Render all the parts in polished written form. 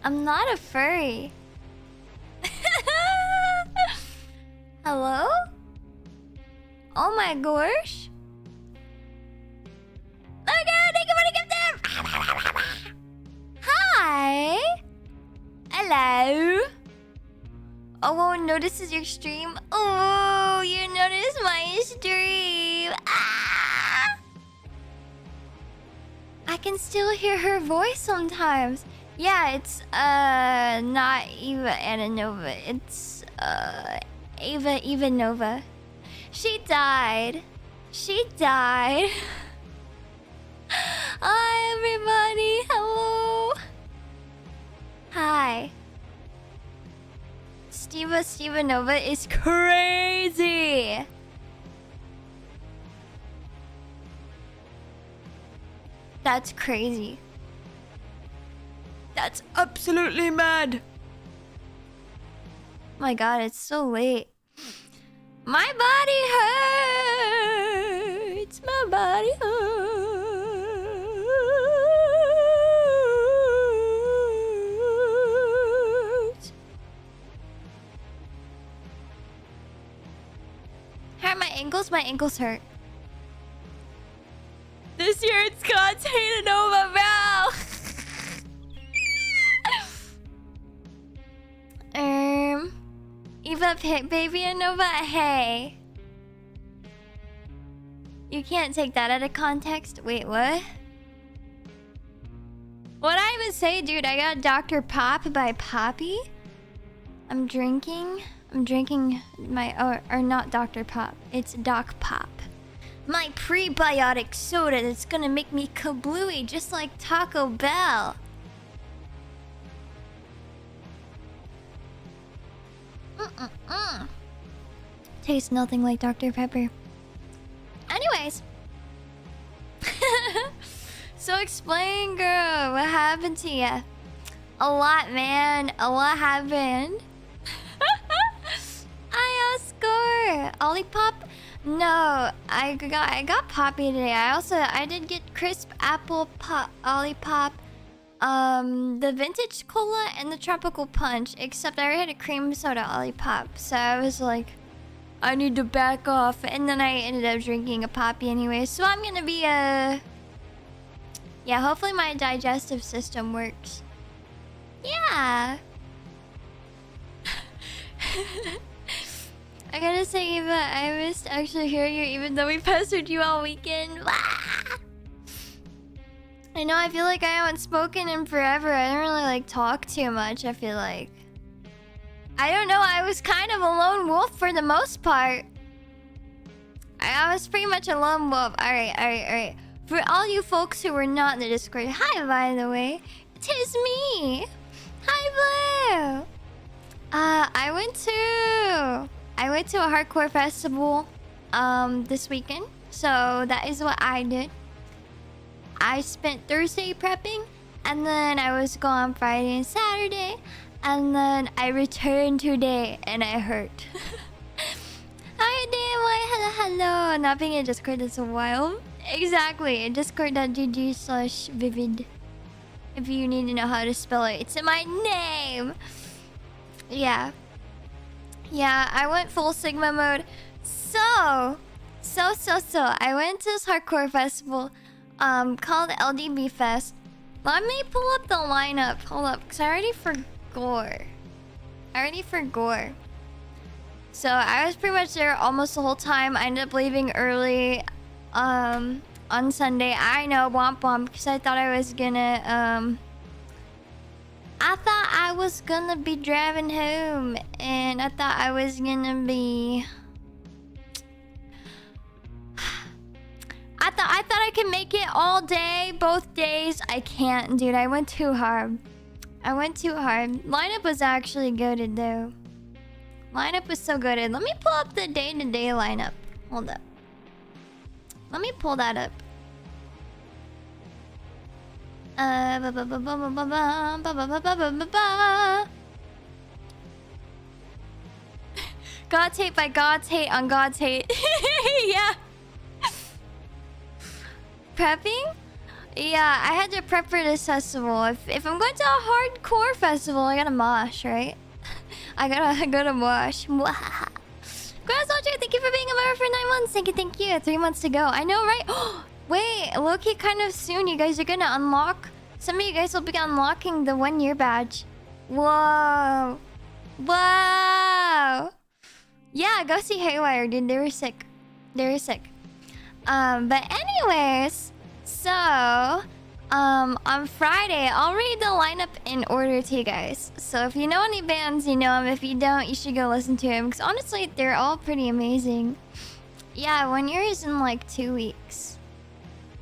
I'm not a furry. Hello? Oh my gosh. Okay, thank you for the gift. Hi. Hello. Oh, notices your stream. Oh, you noticed my stream. Ah! I can still hear her voice sometimes. Yeah, it's not Eva Ananova. It's Eva Ananova. She died. She died. Hi everybody. Hello. Hi. Stevenova is crazy. That's crazy. That's absolutely mad. My god, it's so late. My body hurts. My body hurts. Hurt my ankles? My ankles hurt. This year it's God's Eva Ananova, bro. Eva Baby Ananova, hey. You can't take that out of context. Wait, what? What'd I even say, dude? I got Dr. Pop by Poppy. I'm drinking my... Or not Dr. Pop. It's Doc Pop. My prebiotic soda that's gonna make me kablooey just like Taco Bell. Tastes nothing like Dr. Pepper. Anyways. So explain, girl. What happened to you? A lot, man. A lot happened. I score. Olipop? No, I got Poppy today. I did get crisp apple pop Olipop, the vintage cola and the tropical punch. Except I already had a cream soda Olipop, so I was like, I need to back off. And then I ended up drinking a Poppy anyway. So I'm gonna be yeah. Hopefully my digestive system works. Yeah. I gotta say, Eva, I missed actually hearing you even though we pestered you all weekend. I know, I feel like I haven't spoken in forever. I don't really like talk too much, I feel like. I don't know, I was kind of a lone wolf for the most part. I was pretty much a lone wolf. Alright. For all you folks who were not in the Discord, hi by the way. 'Tis me. Hi Blue. I went to a hardcore festival this weekend. So that is what I did. I spent Thursday prepping, and then I was gone Friday and Saturday, and then I returned today and I hurt. Hi damn, hello. Not being in Discord is a while. Exactly. Discord.gg/VyVid. If you need to know how to spell it, it's in my name. Yeah, I went full Sigma mode. So I went to this hardcore festival called LDB Fest. Let me pull up the lineup. Hold up, because I already forgot. So I was pretty much there almost the whole time. I ended up leaving early on Sunday. I know, womp womp, because I thought I was gonna be driving home, and I thought I was gonna be... I thought I could make it all day, both days. I can't, dude. I went too hard. Lineup was actually goated, though. Lineup was so goated. Let me pull up the day-to-day lineup. Hold up. Let me pull that up. God's hate by God's hate on God's hate. Yeah. Prepping? Yeah, I had to prep for this festival. If I'm going to a hardcore festival, I gotta mosh, right? I gotta mosh. Grass Soldier, thank you for being a member for 9 months. Thank you. 3 months to go. I know, right? Wait, low-key kind of soon you guys are gonna unlock. Some of you guys will be unlocking the 1 year badge. Whoa. Yeah, go see Haywire, dude. They were sick. But anyways, so on Friday, I'll read the lineup in order to you guys. So if you know any bands, you know them. If you don't, you should go listen to them, because honestly, they're all pretty amazing. Yeah, 1 year is in like 2 weeks.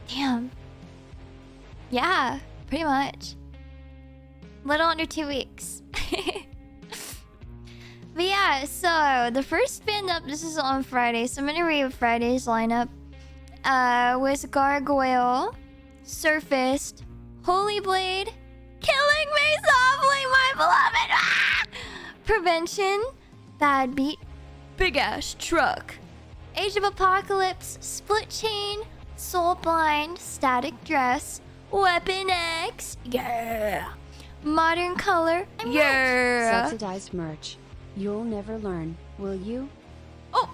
Damn. Yeah, pretty much. Little under 2 weeks. But yeah, so the first band up, this is on Friday, so I'm gonna read Friday's lineup. Was Gargoyle, Surfaced, Holy Blade, Killing Me Softly, My Beloved, Prevention, Bad Beat, Big Ass Truck, Age of Apocalypse, Split Chain, Soul Blind, Static Dress, Weapon X, yeah, Modern Color, yeah, Subsidized merch. You'll never learn, will you? Oh.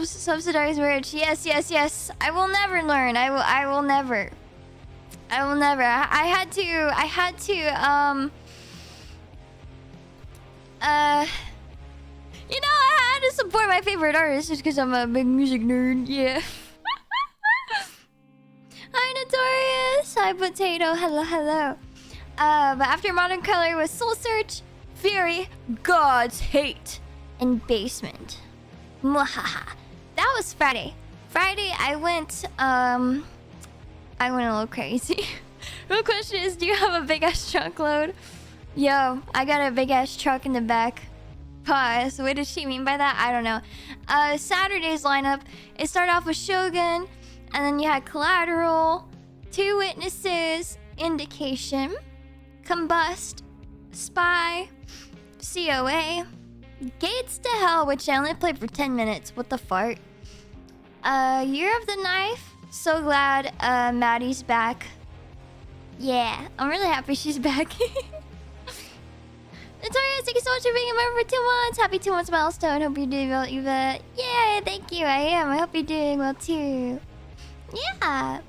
subsidized marriage. Yes, yes, yes. I will never learn. I will never. I will never. I had to you know, I had to support my favorite artist just because I'm a big music nerd. Yeah. Hi, Notorious. Hi, Potato. Hello, hello. But after Modern Color was Soul Search, Fury, God's Hate, and Basement. Mwahaha. That was Friday. Friday, I went a little crazy. Real question is, do you have a big-ass truckload? Yo, I got a big-ass truck in the back. Pause. What does she mean by that? I don't know. Saturday's lineup, it started off with Shogun, and then you had Collateral, Two Witnesses, Indication, Combust, Spy, COA, Gates to Hell, which I only played for 10 minutes. What the fart? Year of the Knife. So glad Maddie's back. Yeah, I'm really happy she's back. Notorious, thank you so much for being a member for 2 months. Happy 2 months milestone. Hope you're doing well, Eva. Yeah, thank you. I am. I hope you're doing well too. Yeah.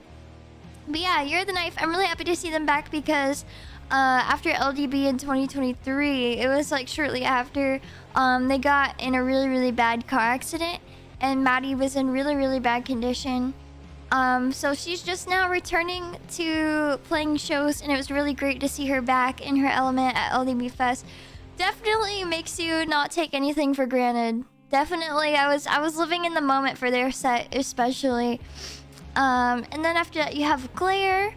But yeah, Year of the Knife. I'm really happy to see them back because after LDB in 2023, it was like shortly after they got in a really, really bad car accident, and Maddie was in really, really bad condition. So she's just now returning to playing shows, and it was really great to see her back in her element at LDB Fest. Definitely makes you not take anything for granted. Definitely, I was living in the moment for their set, especially. And then after that, you have Glare,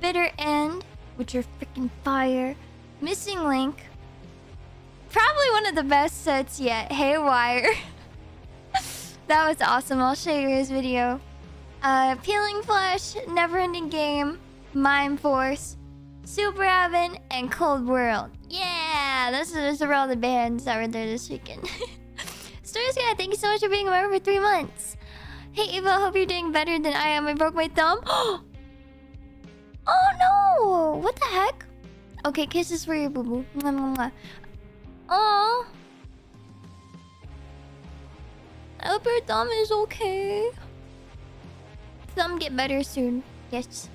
Bitter End, which are freaking fire. Missing Link, probably one of the best sets yet. Haywire. That was awesome. I'll show you his video. Peeling Flesh, Neverending Game, Mime Force, Super Heaven, and Cold World. Yeah, those are all the bands that were there this weekend. Stories Guy, thank you so much for being a member for 3 months. Hey Eva, hope you're doing better than I am. I broke my thumb. Oh no! What the heck? Okay, kisses for you, boo boo. Oh, I hope your thumb is okay. Thumb get better soon. Yes.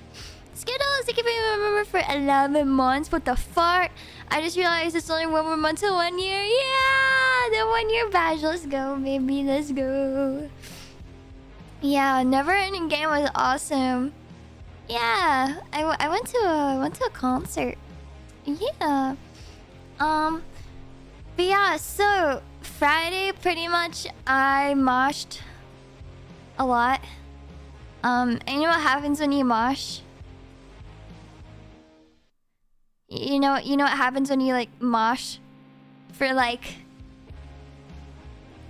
Skittles, thank you for being a member for 11 months. What the fart? I just realized it's only 1 more month to 1 year. Yeah, the 1 year badge. Let's go, baby. Let's go. Yeah, Never Ending Game was awesome. Yeah, I went to a concert. Yeah. But yeah, so Friday pretty much I moshed a lot. And you know what happens when you mosh? You know what happens when you like mosh for like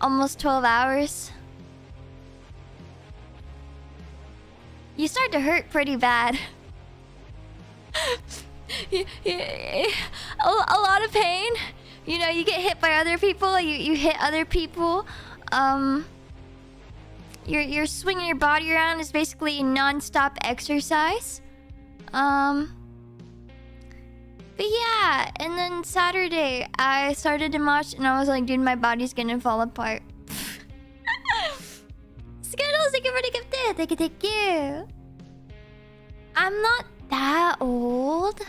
almost 12 hours? You start to hurt pretty bad. A lot of pain. You know, you get hit by other people. You hit other people. You're swinging your body around is basically non-stop exercise. But yeah, and then Saturday I started to mosh and I was like, dude, my body's gonna fall apart. Skittles, thank you for the gift. Thank you. I'm not that old.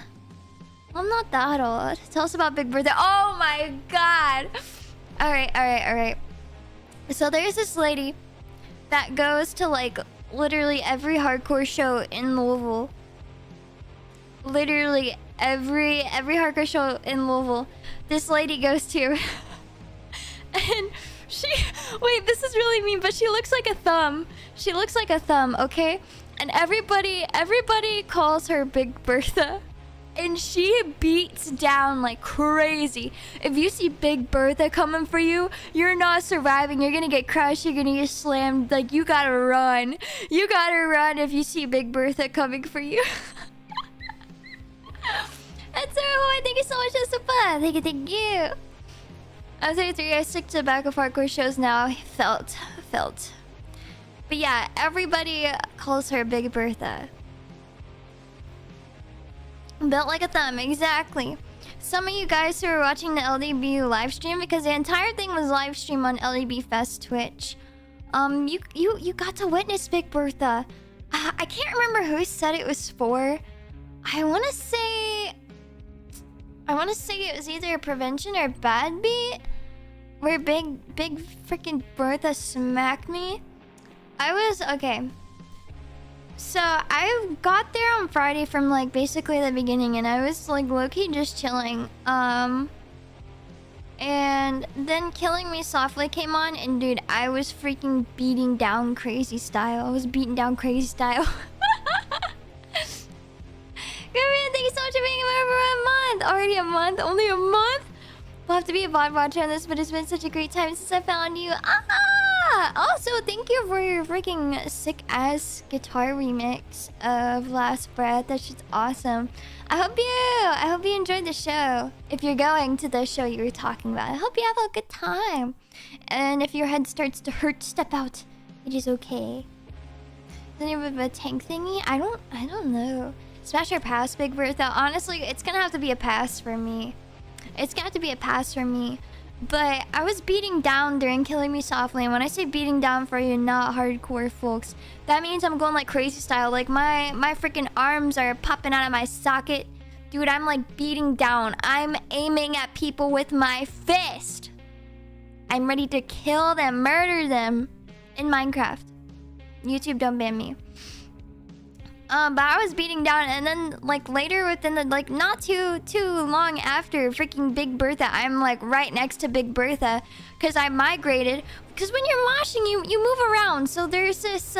I'm not that old. Tell us about Big Bertha. Oh my god. Alright. So there's this lady that goes to like literally every hardcore show in Louisville. Literally every hardcore show in Louisville, this lady goes to. And wait, this is really mean, but she looks like a thumb. She looks like a thumb, okay? And everybody calls her Big Bertha. And she beats down like crazy. If you see Big Bertha coming for you, you're not surviving. You're gonna get crushed. You're gonna get slammed. Like, you gotta run. You gotta run if you see Big Bertha coming for you. That's so boy. Thank you so much. That's so fun. Thank you. I'm 33. I stick to the back of hardcore shows now. Felt. But yeah, everybody calls her Big Bertha. Built like a thumb, exactly. Some of you guys who are watching the LDB live stream, because the entire thing was live stream on LDB Fest Twitch. You got to witness Big Bertha. I can't remember who said it was for. I want to say it was either a prevention or bad beat, where big freaking Bertha smacked me. Okay. So I got there on Friday from like basically the beginning, and I was like low-key just chilling. And then Killing Me Softly came on, and dude, I was freaking beating down Crazy Style. I was beating down Crazy Style. Good man, thank you so much for being here for a month. Already a month? Only a month? We'll have to be a VOD watcher on this, but it's been such a great time since I found you. Also, thank you for your freaking sick-ass guitar remix of Last Breath. That shit's awesome. I hope you enjoyed the show. If you're going to the show you were talking about, I hope you have a good time. And if your head starts to hurt, step out. It is okay. The name of a tank thingy? I don't know. Smash or pass, Big Bertha? Honestly, it's gonna have to be a pass for me. But I was beating down during Killing Me Softly, and when I say beating down for you not hardcore folks, that means I'm going like Crazy Style. Like my freaking arms are popping out of my socket. Dude, I'm like beating down. I'm aiming at people with my fist. I'm ready to kill them, murder them in Minecraft. YouTube, don't ban me. But I was beating down, and then like later within the like not too long after freaking Big Bertha, I'm like right next to Big Bertha because I migrated. Because when you're moshing, you move around. So there's this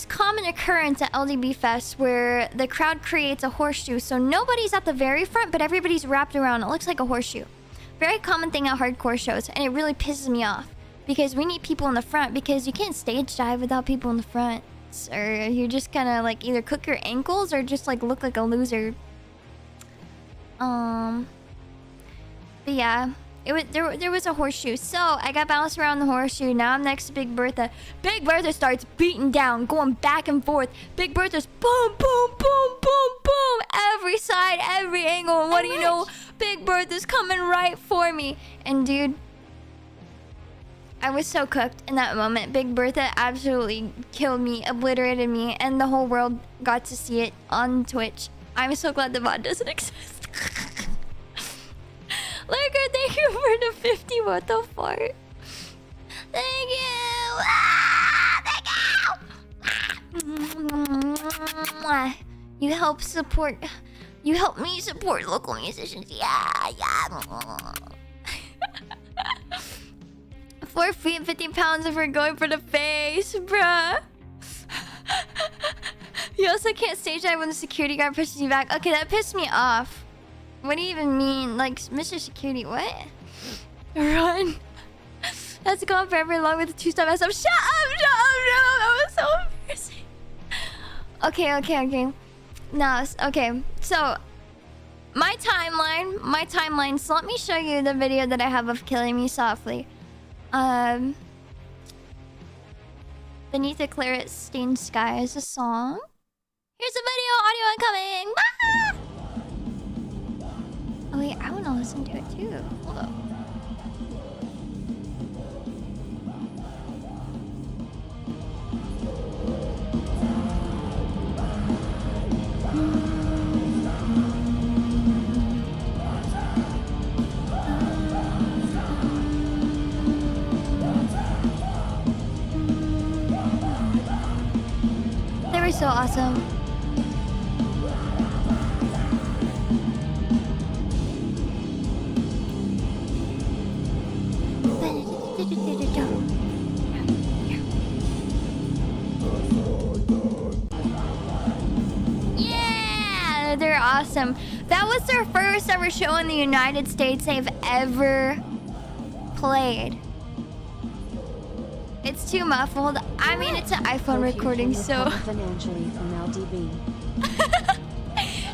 common occurrence at LDB Fest where the crowd creates a horseshoe. So nobody's at the very front, but everybody's wrapped around. It looks like a horseshoe. Very common thing at hardcore shows, and it really pisses me off because we need people in the front because you can't stage dive without people in the front. Or you're just gonna like either cook your ankles or just like look like a loser. But yeah, there was a horseshoe, so I got bounced around the horseshoe. Now I'm next to Big Bertha. Big Bertha starts beating down, going back and forth. Big Bertha's boom, boom, boom, boom, boom, every side, every angle. And what do you know? Big Bertha's coming right for me, and dude, I was so cooked in that moment. Big Bertha absolutely killed me, obliterated me, and the whole world got to see it on Twitch. I'm so glad the VOD doesn't exist. Lurker, thank you for the 50. What the fart? Thank you. Thank you. You help me support local musicians. Yeah. 4 feet and 50 pounds if we're going for the face, bruh. You also can't stage dive when the security guard pushes you back. Okay, that pissed me off. What do you even mean? Like, Mr. Security, what? Run. That's gone forever along with the 2-step mess up. Shut up, no. That was so embarrassing. Okay. No, okay. So, my timeline. So let me show you the video that I have of Killing Me Softly. Beneath a Claret Stained Sky is a song. Here's the video, audio incoming. Ah! Oh wait, I want to listen to it too. Hold up. They were so awesome. Yeah, they're awesome. That was their first ever show in the United States they've ever played. It's too muffled. I mean, it's an iPhone recording, so. Financially from LDB.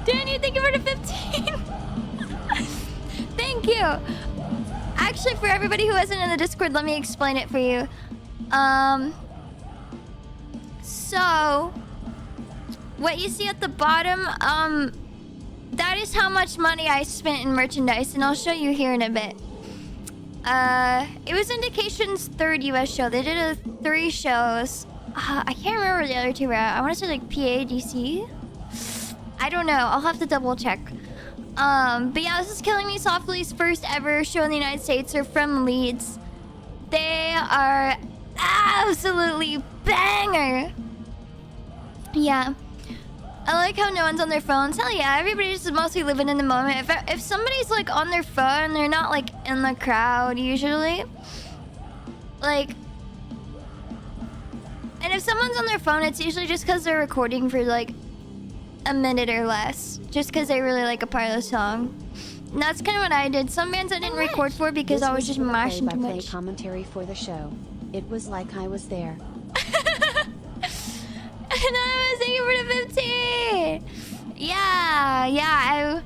Danny, thank you for the 15. Thank you. Actually, for everybody who isn't in the Discord, let me explain it for you. So what you see at the bottom, that is how much money I spent in merchandise, and I'll show you here in a bit. It was Indication's third US show. They did 3 shows. I can't remember where the other 2 were at. I want to say like PA, DC. I don't know. I'll have to double check. But yeah, this is Killing Me Softly's first ever show in the United States. They're from Leeds. They are absolutely banger. Yeah. I like how no one's on their phones. Hell yeah, everybody's just mostly living in the moment. If somebody's like on their phone, they're not like in the crowd usually. Like, and if someone's on their phone, it's usually just because they're recording for like a minute or less. Just because they really like a part of the song. And that's kind of what I did. Some bands I didn't record for because I was just mashing too much. Commentary for the show. It was like I was there. And I was thinking for the 15. Yeah.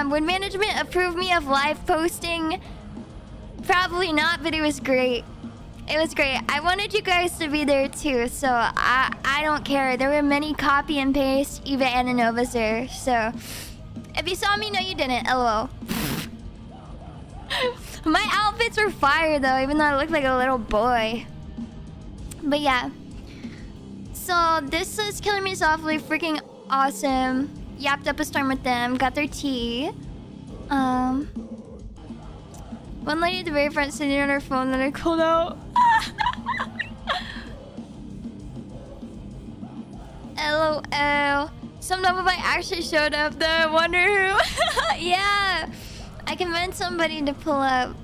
Would management approve me of live posting? Probably not, but it was great. It was great. I wanted you guys to be there too, so I don't care. There were many copy and paste Eva Ananovas there, so if you saw me, no you didn't. LOL. My outfits were fire though, even though I looked like a little boy. But yeah. So this is Killing Me Softly, freaking awesome. Yapped up a storm with them, got their tea. One lady at the very front sitting on her phone that I called out. LOL. Some Novabite actually showed up though, I wonder who. Yeah. I convinced somebody to pull up.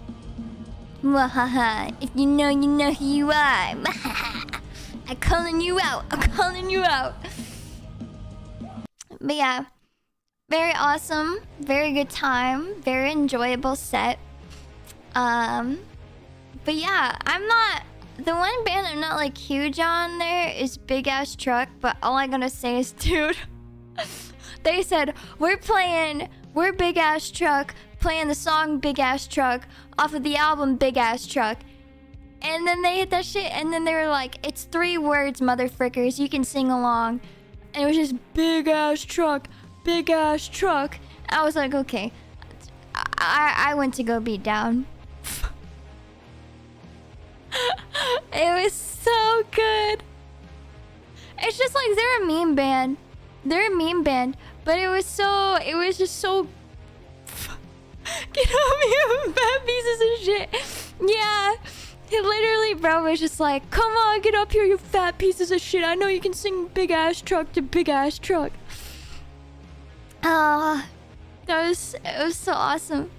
Mwahaha. If you know who you are. I'm calling you out. But yeah, very awesome, very good time, very enjoyable set. But yeah, I'm not the one band I'm not like huge on there is Big Ass Truck, but all I gotta say is, dude, they said we're Big Ass Truck, playing the song Big Ass Truck off of the album Big Ass Truck. And then they hit that shit, and then they were like, it's 3 words, motherfrickers, you can sing along. And it was just big ass truck. I was like, okay. I went to go beat down. It was so good. It's just like they're a meme band. But it was just so get off me, you fat pieces of shit. Yeah. Literally, bro was just like, come on, get up here, you fat pieces of shit. I know you can sing Big Ass Truck to Big Ass Truck. It was so awesome.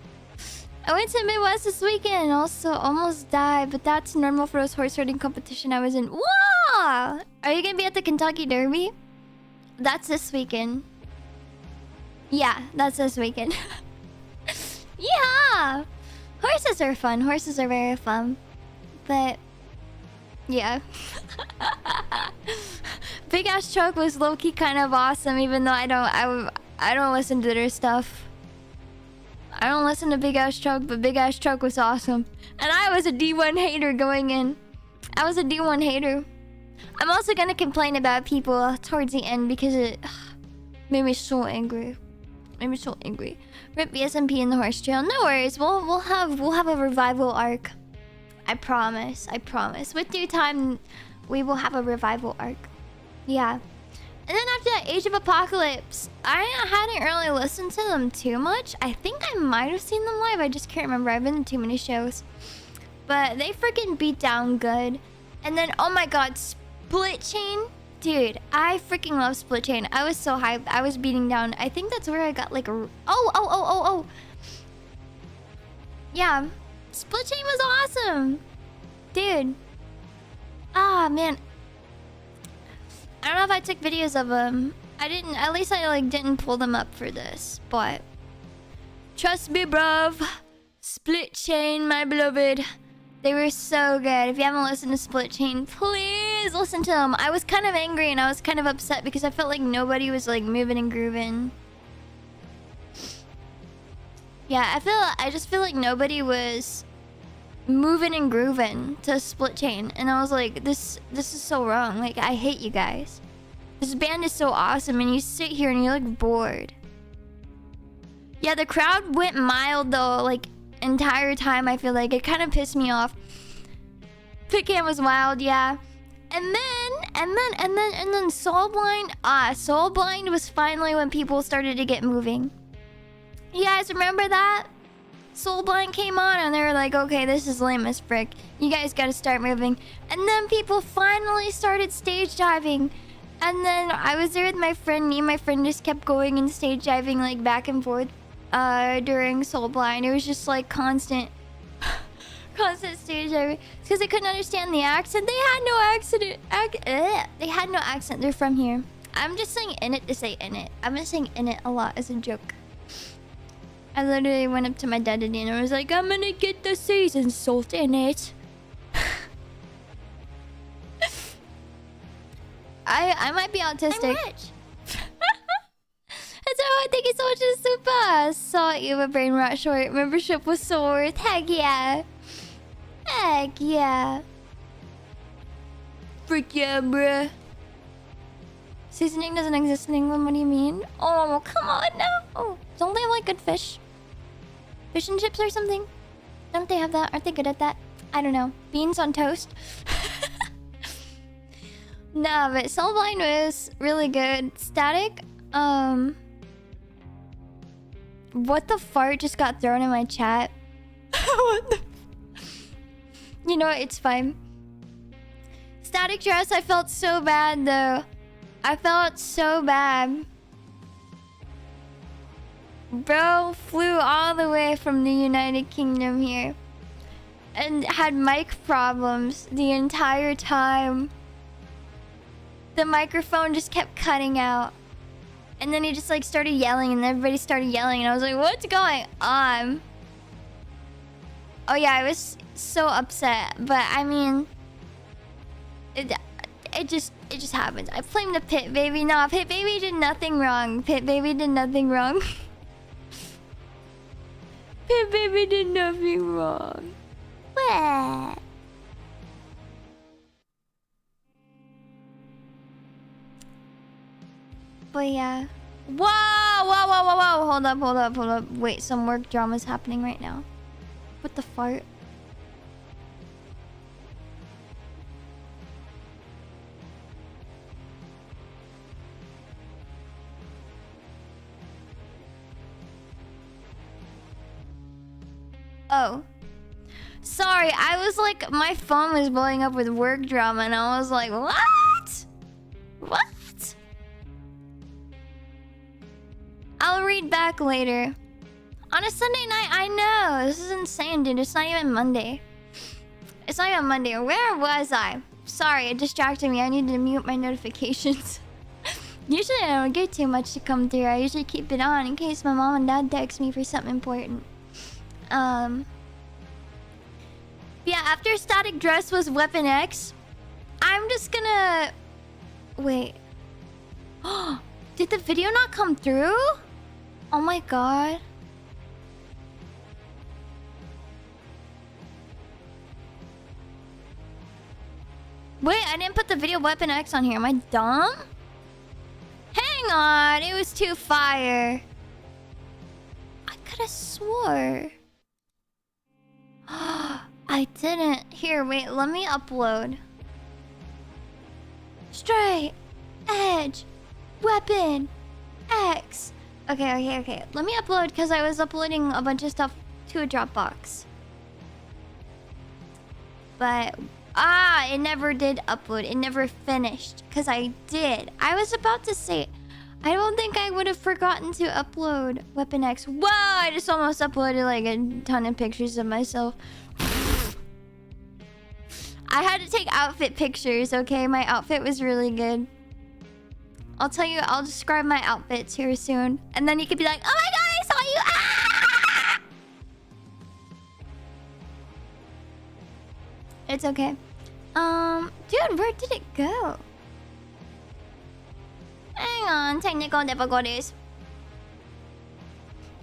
I went to Midwest this weekend and also almost died, but that's normal for those horse riding competition I was in. Whoa! Are you gonna be at the Kentucky Derby? That's this weekend. Yeah, that's this weekend. Yeah! Horses are fun. Horses are very fun. But yeah. Big Ass Truck was low-key kind of awesome, even though I don't listen to their stuff. I don't listen to Big Ass Truck, but Big Ass Truck was awesome. And I was a D1 hater going in. I was a D1 hater. I'm also gonna complain about people towards the end because it made me so angry. Rip SMP in the horse trail. No worries. We'll have a revival arc. I promise. With due time, we will have a revival arc. Yeah. And then after that, Age of Apocalypse, I hadn't really listened to them too much. I think I might have seen them live. I just can't remember. I've been to too many shows. But they freaking beat down good. And then, oh my god, Split Chain. Dude, I freaking love Split Chain. I was so hyped. I was beating down. I think that's where I got like a... Oh. Yeah. Split Chain was awesome. Dude. Ah, man. I don't know if I took videos of them. I didn't. At least I like didn't pull them up for this. But trust me, bruv. Split Chain, my beloved. They were so good. If you haven't listened to Split Chain, please listen to them. I was kind of angry and I was kind of upset because I felt like nobody was like moving and grooving. Yeah, I just feel like nobody was moving and grooving to Split Chain, and I was like, this is so wrong. Like, I hate you guys. This band is so awesome, and you sit here and you look bored. Yeah, the crowd went mild though, like entire time. I feel like it kind of pissed me off. Pitcam was wild, yeah. And then Soul Blind. Soul Blind was finally when people started to get moving. You guys remember that? Soul Blind came on and they were like, okay, this is lame as frick. You guys gotta start moving. And then people finally started stage diving. And then I was there with my friend. Me and my friend just kept going and stage diving like back and forth during Soul Blind. It was just like constant stage diving. It's because I couldn't understand the accent. They had no accent. They had no accent. They're from here. I'm just saying in it to say in it. I've been saying in it a lot as a joke. I literally went up to my dad today and I was like, I'm gonna get the seasoned salt in it. I might be autistic. I'm rich. That's all. Thank you so much for the super. Saw Eva Brain Rot Short. Membership was so worth. Heck yeah. Heck yeah. Frick yeah, bruh. Seasoning doesn't exist in England. What do you mean? Oh, come on now. Oh, don't they have like good fish? Fish and chips or something? Don't they have that? Aren't they good at that? I don't know. Beans on toast? Nah, but Soul Blind was really good. Static, what the fart just got thrown in my chat? What the... You know what? It's fine. Static Dress, I felt so bad though. I felt so bad. Bro flew all the way from the United Kingdom here. And had mic problems the entire time. The microphone just kept cutting out. And then he just like started yelling and everybody started yelling and I was like, what's going on? Oh yeah, I was so upset. But I mean... It just happens. I blamed the Pit Baby. Nah, Pit Baby did nothing wrong. Pit Baby did nothing wrong. Pit Baby did nothing wrong. What? But yeah. Whoa, whoa, whoa, whoa, whoa. Hold up, hold up, hold up. Wait, some work drama's happening right now. What the fart? Oh. Sorry, I was like, my phone was blowing up with work drama and I was like, what? What? I'll read back later. On a Sunday night, I know. This is insane, dude. It's not even Monday. It's not even Monday. Where was I? Sorry, it distracted me. I need to mute my notifications. Usually I don't get too much to come through. I usually keep it on in case my mom and dad text me for something important. Yeah, after Static Dress was Weapon X. I'm just gonna... Wait. Did the video not come through? Oh my god. Wait, I didn't put the video Weapon X on here. Am I dumb? Hang on, it was too fire. I could have swore. I didn't. Here, wait, let me upload. Straight Edge Weapon X. Okay. Let me upload because I was uploading a bunch of stuff to a Dropbox. But it never did upload. It never finished because I did. I was about to say, I don't think I would have forgotten to upload Weapon X. Whoa, I just almost uploaded like a ton of pictures of myself. I had to take outfit pictures, okay? My outfit was really good. I'll tell you, I'll describe my outfits here soon. And then you could be like, oh my god, I saw you! Ah! It's okay. Dude, where did it go? Hang on, technical difficulties.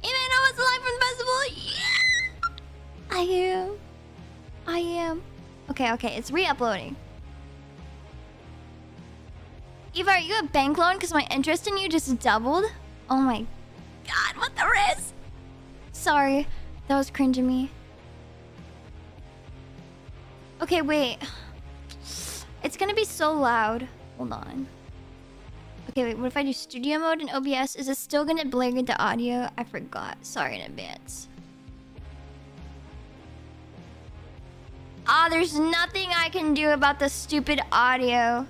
Even though it's live from the festival, yeah! I am. Okay, it's re-uploading. Eva, are you a bank loan? Because my interest in you just doubled. Oh my god, what the risk? Sorry. That was cringe of me. Okay, wait. It's gonna be so loud. Hold on. Okay, wait, what if I do studio mode in OBS? Is it still gonna blare the audio? I forgot. Sorry in advance. Ah, there's nothing I can do about the stupid audio.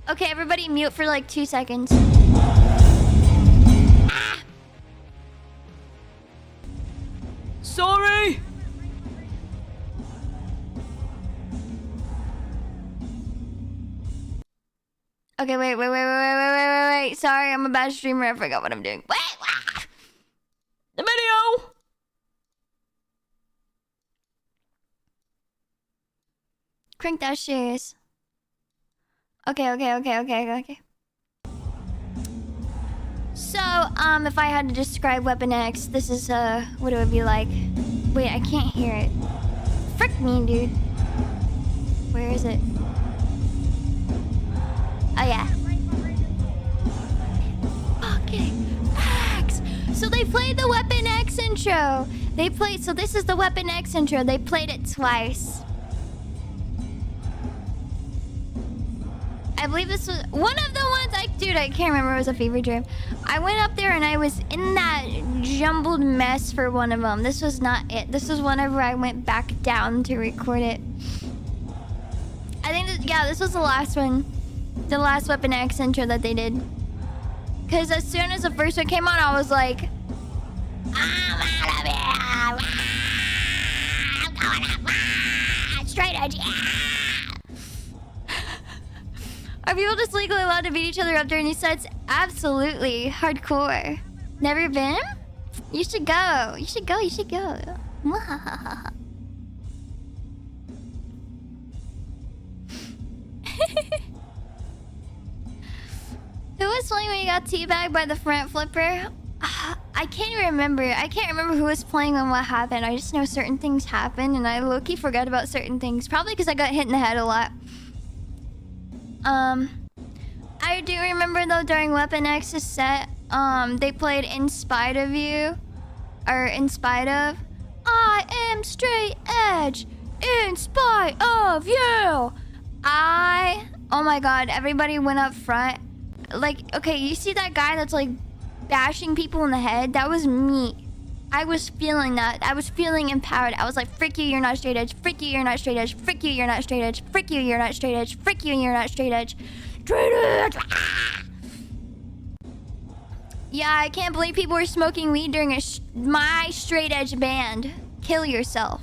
Okay, everybody mute for like 2 seconds. Ah! Sorry! Okay, wait. Sorry, I'm a bad streamer. I forgot what I'm doing. Wait! The video! Crank that shit. Okay. So, if I had to describe Weapon X, this is, what it would be like. Wait, I can't hear it. Frick me, dude. Where is it? Oh, yeah. Fucking X! So they played the Weapon X intro. So this is the Weapon X intro. They played it twice. I believe this was one of the ones dude, I can't remember. It was a fever dream. I went up there and I was in that jumbled mess for one of them. This was not it. This was whenever I went back down to record it. I think this was the last one. The last Weapon X intro that they did. Because as soon as the first one came on, I was like, I'm out of here. I'm going up. Straight edge. Are people just legally allowed to beat each other up during these sets? Absolutely. Hardcore. Never been? You should go. You should go. Who was playing when you got teabagged by the front flipper? I can't even remember. I can't remember who was playing when what happened. I just know certain things happened and I low-key forgot about certain things. Probably because I got hit in the head a lot. I do remember though during Weapon X's set, they played In Spite of You. Or In Spite of. I am straight edge. In spite of you. Oh my god, everybody went up front. Like, okay, you see that guy that's like bashing people in the head? That was me. I was feeling that. I was feeling empowered. I was like, frick you, you're not straight edge. Frick you, you're not straight edge. Frick you, you're not straight edge. Frick you, you're not straight edge. Frick you, you're not straight edge. Straight edge! Yeah, I can't believe people were smoking weed during my straight edge band. Kill yourself.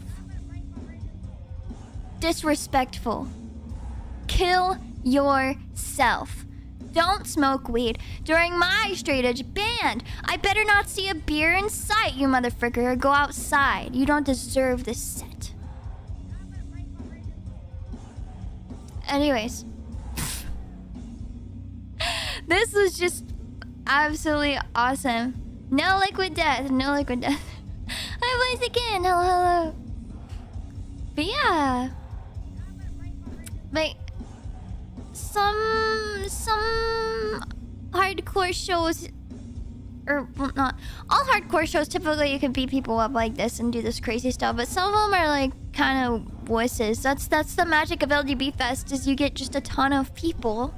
Disrespectful. Kill yourself. Don't smoke weed during my straight edge band. I better not see a beer in sight, you motherfucker, or go outside. You don't deserve this set. Anyways. This was just absolutely awesome. No liquid death. No liquid death. Hi, once again. Hello. But yeah. Like, some hardcore shows, or well, not all hardcore shows, typically you can beat people up like this and do this crazy stuff, but some of them are like kind of wusses. That's the magic of LGB Fest, is you get just a ton of people.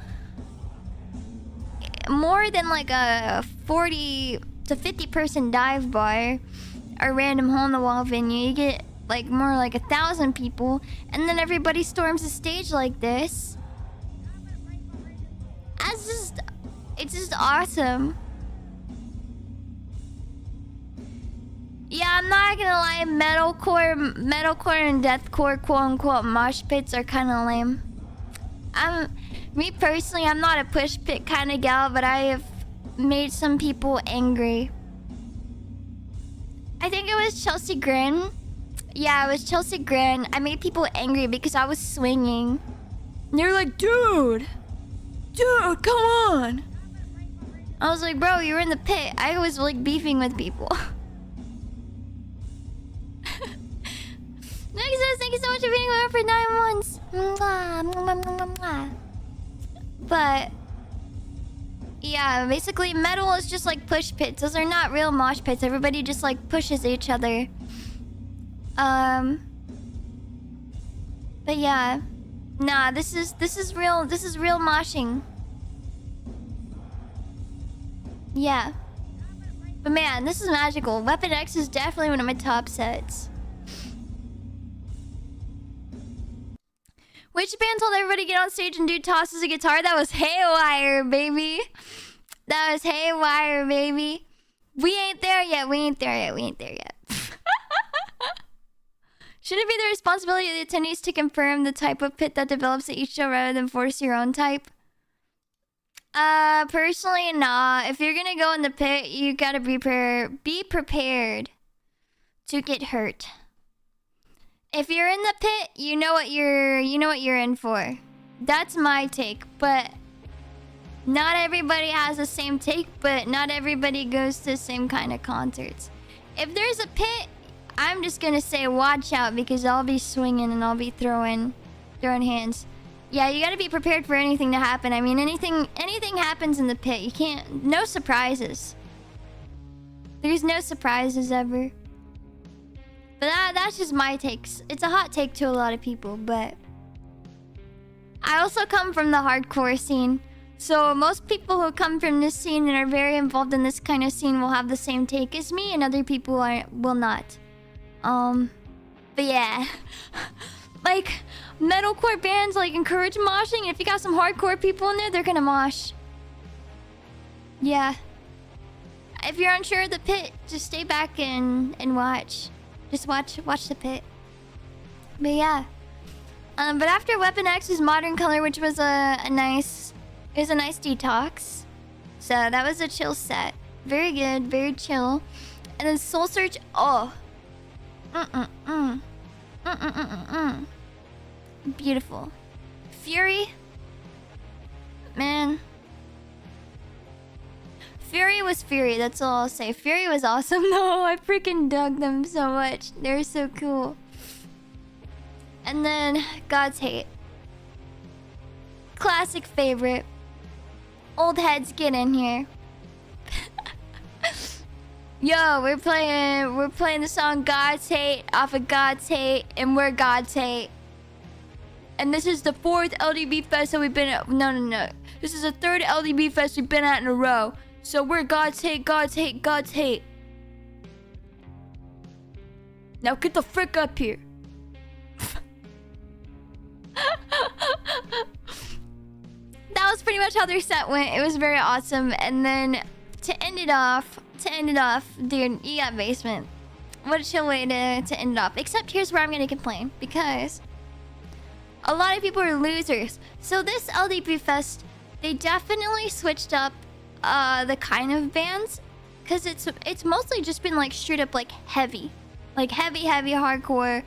More than like a 40 to 50 person dive bar or random hole in the wall venue. You get like more like 1,000 people, and then everybody storms the stage like this. It's just awesome. Yeah, I'm not gonna lie, metalcore and deathcore quote-unquote mosh pits are kind of lame. Me personally, I'm not a push pit kind of gal, but I have made some people angry. I think it was Chelsea Grin. Yeah, it was Chelsea Grin. I made people angry because I was swinging. And they were like, dude, come on. I was like, bro, you were in the pit. I was like beefing with people. Next, thank you so much for being around for 9 months. But Yeah, basically metal is just like push pits. Those are not real mosh pits. Everybody just like pushes each other. But yeah. Nah, this is real moshing. Yeah. But man, this is magical. Weapon X is definitely one of my top sets. Which band told everybody to get on stage and do tosses a guitar? That was Haywire, baby. That was Haywire, baby. We ain't there yet. We ain't there yet. We ain't there yet. Shouldn't it be the responsibility of the attendees to confirm the type of pit that develops at each show rather than force your own type? Personally, nah. If you're gonna go in the pit, you gotta be prepared to get hurt. If you're in the pit, you know what you're in for. That's my take, but not everybody has the same take, but not everybody goes to the same kind of concerts. If there's a pit, I'm just gonna say watch out because I'll be swinging and I'll be throwing hands. Yeah, you gotta be prepared for anything to happen. I mean, anything happens in the pit. You can't... No surprises. There's no surprises ever. But that's just my takes. It's a hot take to a lot of people, but... I also come from the hardcore scene. So most people who come from this scene and are very involved in this kind of scene will have the same take as me, and other people will not. But yeah. Like, metalcore bands like encourage moshing, and if you got some hardcore people in there, they're gonna mosh. Yeah. If you're unsure of the pit, just stay back and watch. Just watch the pit. But yeah. But after Weapon X's Modern Color, which was a nice detox. So that was a chill set. Very good, very chill. And then Soul Search, oh. Beautiful. Fury. Man. Fury was Fury, that's all I'll say. Fury was awesome though. I freaking dug them so much. They're so cool. And then God's Hate. Classic favorite. Old heads, get in here. Yo, we're playing the song God's Hate off of God's Hate, and we're God's Hate. And this is the 4th LDB fest that we've been at. No. This is the 3rd LDB fest we've been at in a row. So we're God's Hate, God's Hate, God's Hate. Now get the frick up here. That was pretty much how their set went. It was very awesome. And then to end it off, dude, you got Basement. What a chill way to end it off. Except here's where I'm gonna complain, because a lot of people are losers. So this LDP Fest, they definitely switched up the kind of bands, because it's mostly just been like straight up like heavy hardcore,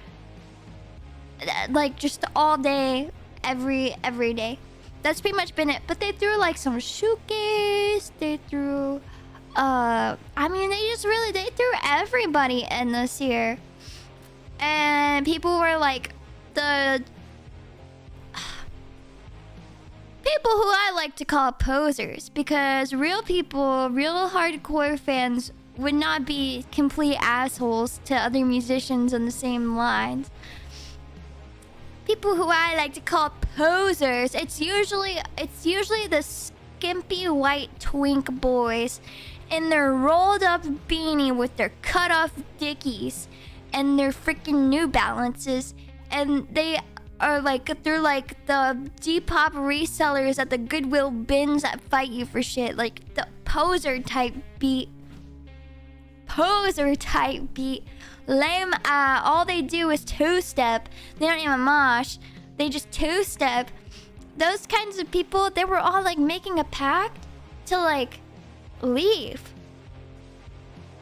like just all day, every day. That's pretty much been it. But they threw like some shoegaze. They threw I mean, they threw everybody in this year. And people were like the people who I like to call posers, because real people, real hardcore fans would not be complete assholes to other musicians on the same lines. People who I like to call posers, it's usually the skimpy white twink boys in their rolled up beanie with their cut off dickies and their freaking New Balances, and they're like the Depop resellers at the Goodwill bins that fight you for shit, like the poser type beat. Lame. All they do is two-step. They don't even mosh. They just two-step. Those kinds of people, they were all like making a pact to like leave.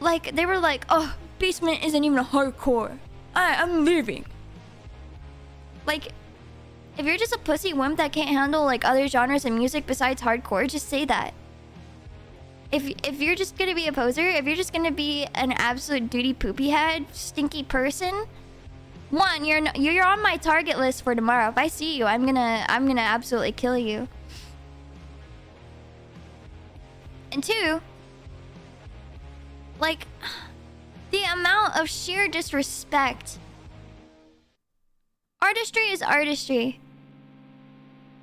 Like they were like, oh, Basement isn't even a hardcore. I'm leaving. Like, if you're just a pussy wimp that can't handle like other genres of music besides hardcore, just say that. If you're just gonna be a poser, if you're just gonna be an absolute duty poopy head, stinky person, one, you're on my target list for tomorrow. If I see you, I'm gonna absolutely kill you. And two, like, the amount of sheer disrespect. Artistry is artistry.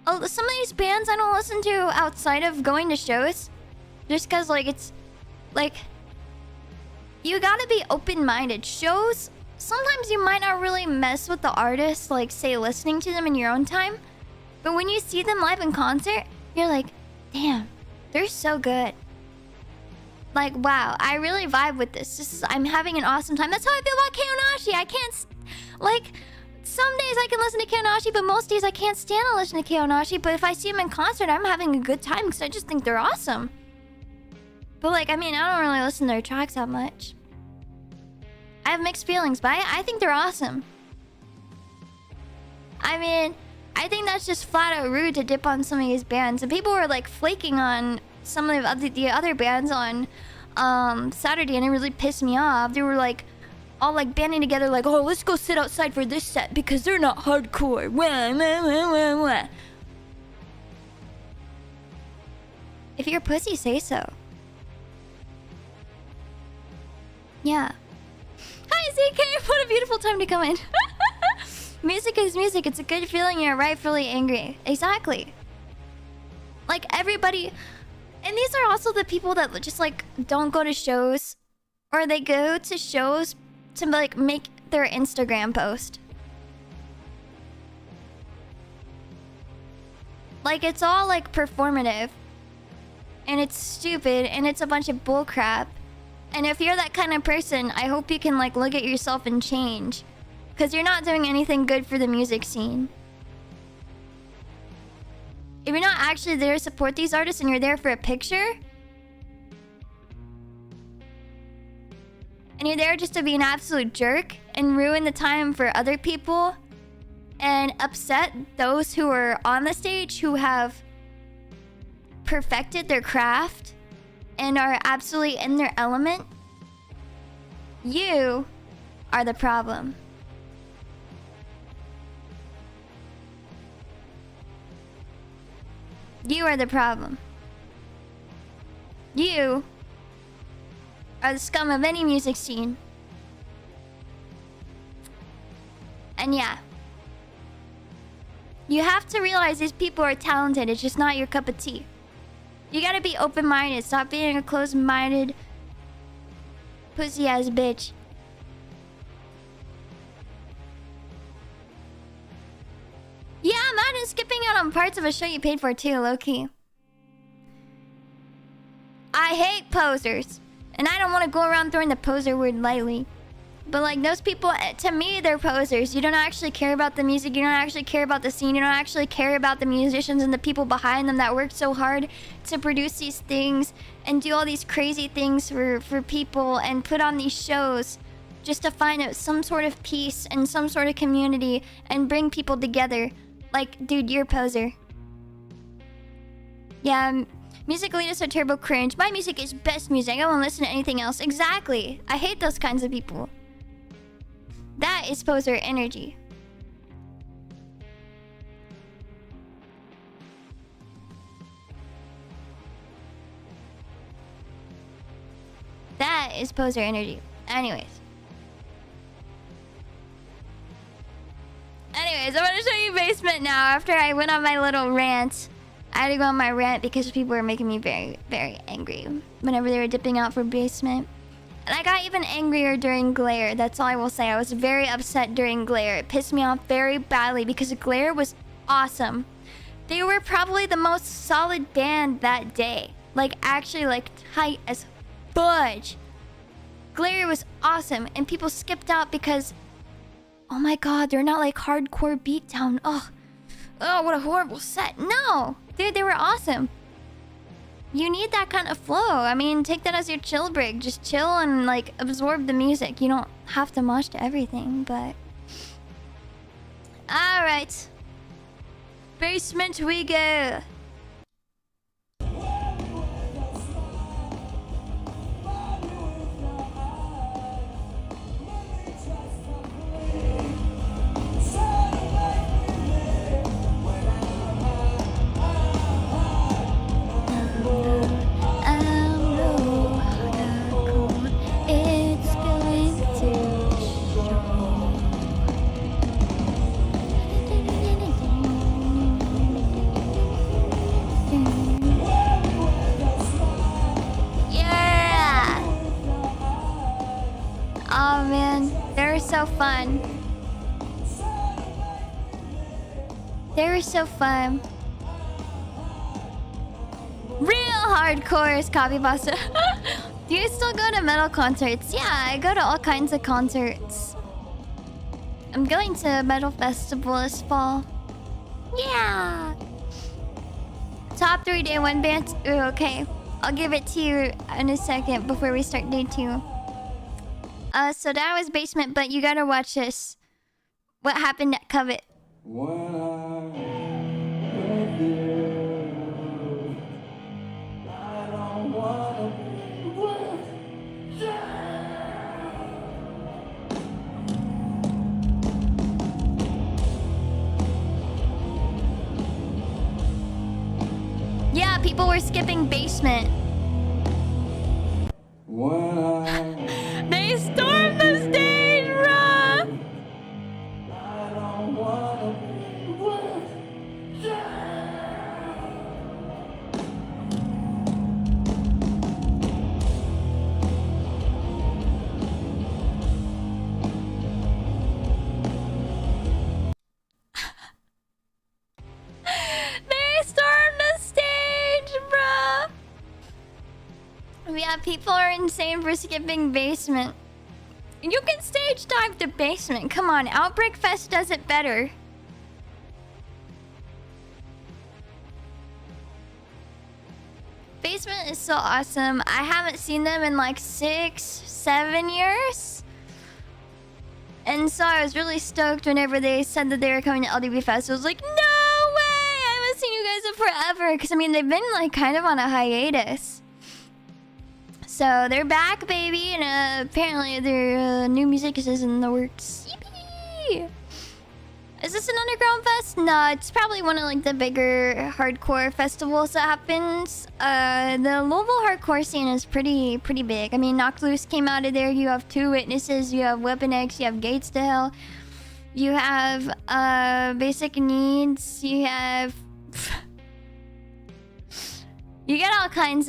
Oh, some of these bands I don't listen to outside of going to shows. Just because, like, it's... Like... You gotta be open-minded. Shows... Sometimes you might not really mess with the artist, like, say, listening to them in your own time. But when you see them live in concert, you're like, damn, they're so good. Like, wow, I really vibe with this. I'm having an awesome time. That's how I feel about Keonashi. I can't... Like... Some days I can listen to Keonashi, but most days I can't stand to listen to Keonashi. But if I see them in concert, I'm having a good time because I just think they're awesome. But like, I mean, I don't really listen to their tracks that much. I have mixed feelings, but I think they're awesome. I mean, I think that's just flat out rude to dip on some of these bands. And people were like flaking on some of the other bands on Saturday, and it really pissed me off. They were like... all like banding together like, oh, let's go sit outside for this set because they're not hardcore. Wah, wah, wah, wah, wah. If you're a pussy, say so. Yeah. Hi, ZK! What a beautiful time to come in. Music is music. It's a good feeling. You're rightfully angry. Exactly. Like, everybody... And these are also the people that just, like, don't go to shows. Or they go to shows... to like make their Instagram post. Like, it's all like performative. And it's stupid and it's a bunch of bullcrap. And if you're that kind of person, I hope you can like look at yourself and change. Because you're not doing anything good for the music scene. If you're not actually there to support these artists and you're there for a picture, and you're there just to be an absolute jerk and ruin the time for other people and upset those who are on the stage who have perfected their craft and are absolutely in their element, you are the problem. You are the problem. You are the scum of any music scene. And yeah. You have to realize these people are talented. It's just not your cup of tea. You gotta be open-minded. Stop being a closed-minded pussy-ass bitch. Yeah, imagine skipping out on parts of a show you paid for too, low-key. I hate posers. And I don't want to go around throwing the poser word lightly. But like, those people, to me, they're posers. You don't actually care about the music. You don't actually care about the scene. You don't actually care about the musicians and the people behind them that work so hard to produce these things and do all these crazy things for people and put on these shows just to find out some sort of peace and some sort of community and bring people together. Like, dude, you're a poser. Yeah, music elitists are turbo cringe. My music is best music. I won't listen to anything else. Exactly. I hate those kinds of people. That is poser energy. That is poser energy. Anyways, I'm gonna show you basement now. After I went on my little rant, I had to go on my rant because people were making me very, very angry whenever they were dipping out for basement. And I got even angrier during Glare. That's all I will say. I was very upset during Glare. It pissed me off very badly because Glare was awesome. They were probably the most solid band that day. Like, actually, like, tight as fudge. Glare was awesome, and people skipped out because... Oh my god, they're not like hardcore beatdown. Oh, what a horrible set. No! Dude, they were awesome. You need that kind of flow. I mean, take that as your chill break. Just chill and, like, absorb the music. You don't have to mosh to everything, but... Alright. Basement we go. Oh man, they were so fun. They were so fun. Real hardcore is copy pasta. Do you still go to metal concerts? Yeah, I go to all kinds of concerts. I'm going to a metal festival this fall. Yeah. Top 3 day 1 bands. Ooh, okay. I'll give it to you in a second before we start day 2. So that was Basement, but you gotta watch this. What happened at Covet? Yeah, people were skipping Basement. They stormed the stage, bruh! They stormed the stage, bruh! Yeah, people are insane for skipping Basement. You can stage dive to Basement. Come on, Outbreak Fest does it better. Basement is so awesome. I haven't seen them in like 6-7 years. And so I was really stoked whenever they said that they were coming to LDB Fest. I was like, no way! I haven't seen you guys in forever. Because I mean, they've been like kind of on a hiatus. So they're back, baby, and apparently their new music is in the works. Yippee! Is this an underground fest? No, it's probably one of like the bigger hardcore festivals that happens. The Louisville hardcore scene is pretty big. I mean, Knocked Loose came out of there. You have Two Witnesses. You have Weapon X. You have Gates to Hell. You have Basic Needs. You have. You got all kinds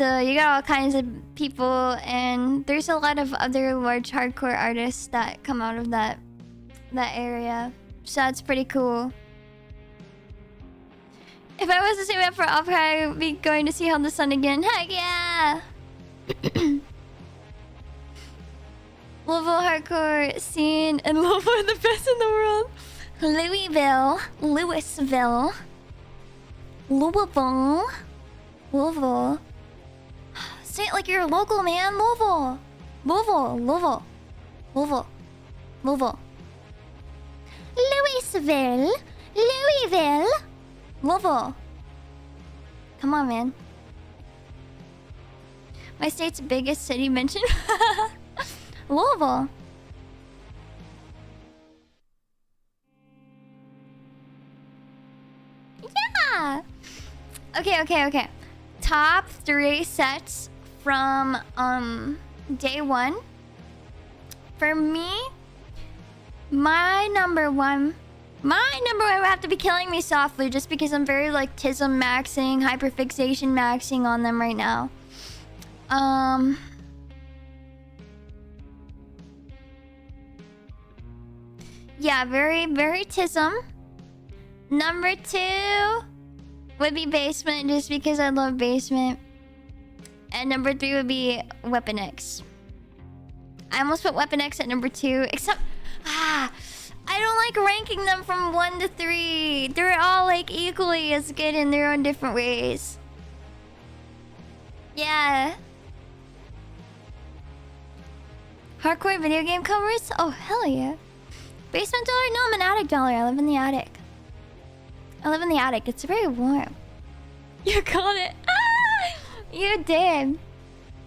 of people, and there's a lot of other large hardcore artists that come out of that area. So that's pretty cool. If I was to save up for opera, I would be going to see Held the Sun again. Heck yeah! Louisville hardcore scene, and Louisville are the best in the world. Louisville. Say it like you're local, man. Louisville. Louisville. Louisville. Come on, man. My state's biggest city mentioned. Louisville. Yeah. Okay. Top 3 sets from day 1. For me, my number one would have to be Killing Me Softly, just because I'm very like tism maxing, hyperfixation maxing on them right now. Yeah, very tism. Number 2 would be Basement, just because I love Basement. And number 3 would be Weapon X. I almost put Weapon X at number 2, except I don't like ranking them from 1 to 3. They're all like equally as good in their own different ways. Yeah. Hardcore video game covers? Oh, hell yeah. Basement dollar? No, I'm an attic dollar. I live in the attic. It's very warm. You called it. You did.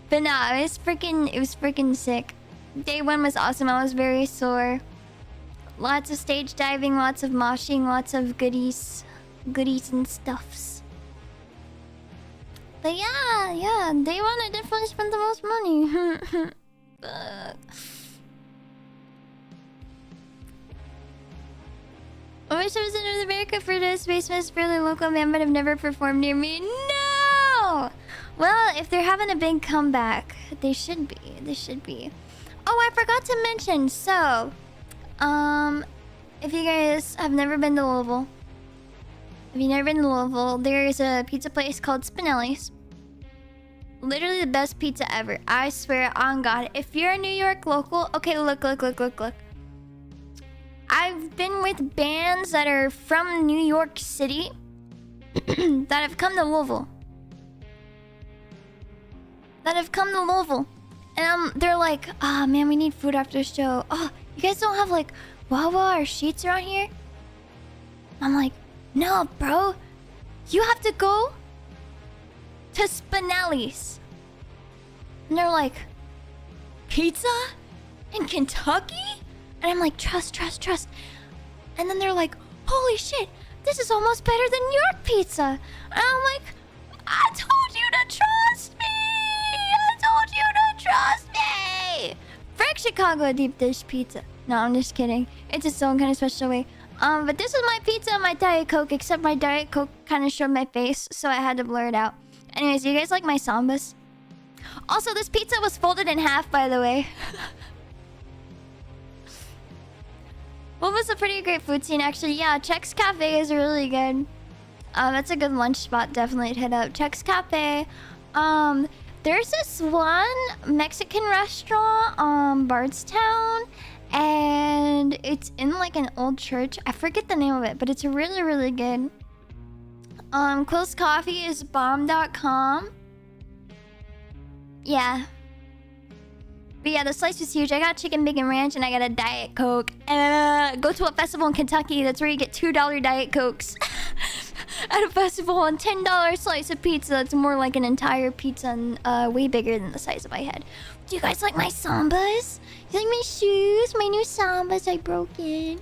But nah, it was freaking sick. Day 1 was awesome. I was very sore. Lots of stage diving, lots of moshing, lots of goodies and stuffs. But yeah, day 1 I definitely spent the most money. I wish I was in North America for this. Basement is fairly local, man, but I've never performed near me. No! Well, if they're having a big comeback, they should be. Oh, I forgot to mention. So, if you guys have never been to Louisville, there is a pizza place called Spinelli's. Literally the best pizza ever. I swear on God. If you're a New York local, okay, look. I've been with bands that are from New York City that have come to Louisville. And they're like, oh man, we need food after the show. Oh, you guys don't have like Wawa or Sheets around here? I'm like, no, bro. You have to go to Spinelli's. And they're like, pizza in Kentucky? And I'm like, trust. And then they're like, holy shit, this is almost better than New York pizza. And I'm like, I told you to trust me. Frank Chicago deep dish pizza. No, I'm just kidding. It's its own kind of special way. But this is my pizza and my Diet Coke, except my Diet Coke kind of showed my face, so I had to blur it out. Anyways, you guys like my sambas? Also, this pizza was folded in half, by the way. What was a pretty great food scene, actually? Yeah, Chex Cafe is really good. That's a good lunch spot, definitely to hit up. Chex Cafe. There's this one Mexican restaurant, Bardstown, and it's in like an old church. I forget the name of it, but it's really, really good. Quill's Coffee is bomb.com. Yeah. But yeah, the slice was huge. I got chicken bacon ranch and I got a Diet Coke. Go to a festival in Kentucky. That's where you get $2 Diet Cokes. At a festival, and $10 slice of pizza. That's more like an entire pizza and way bigger than the size of my head. Do you guys like my sambas? You like my shoes? My new sambas I broke in.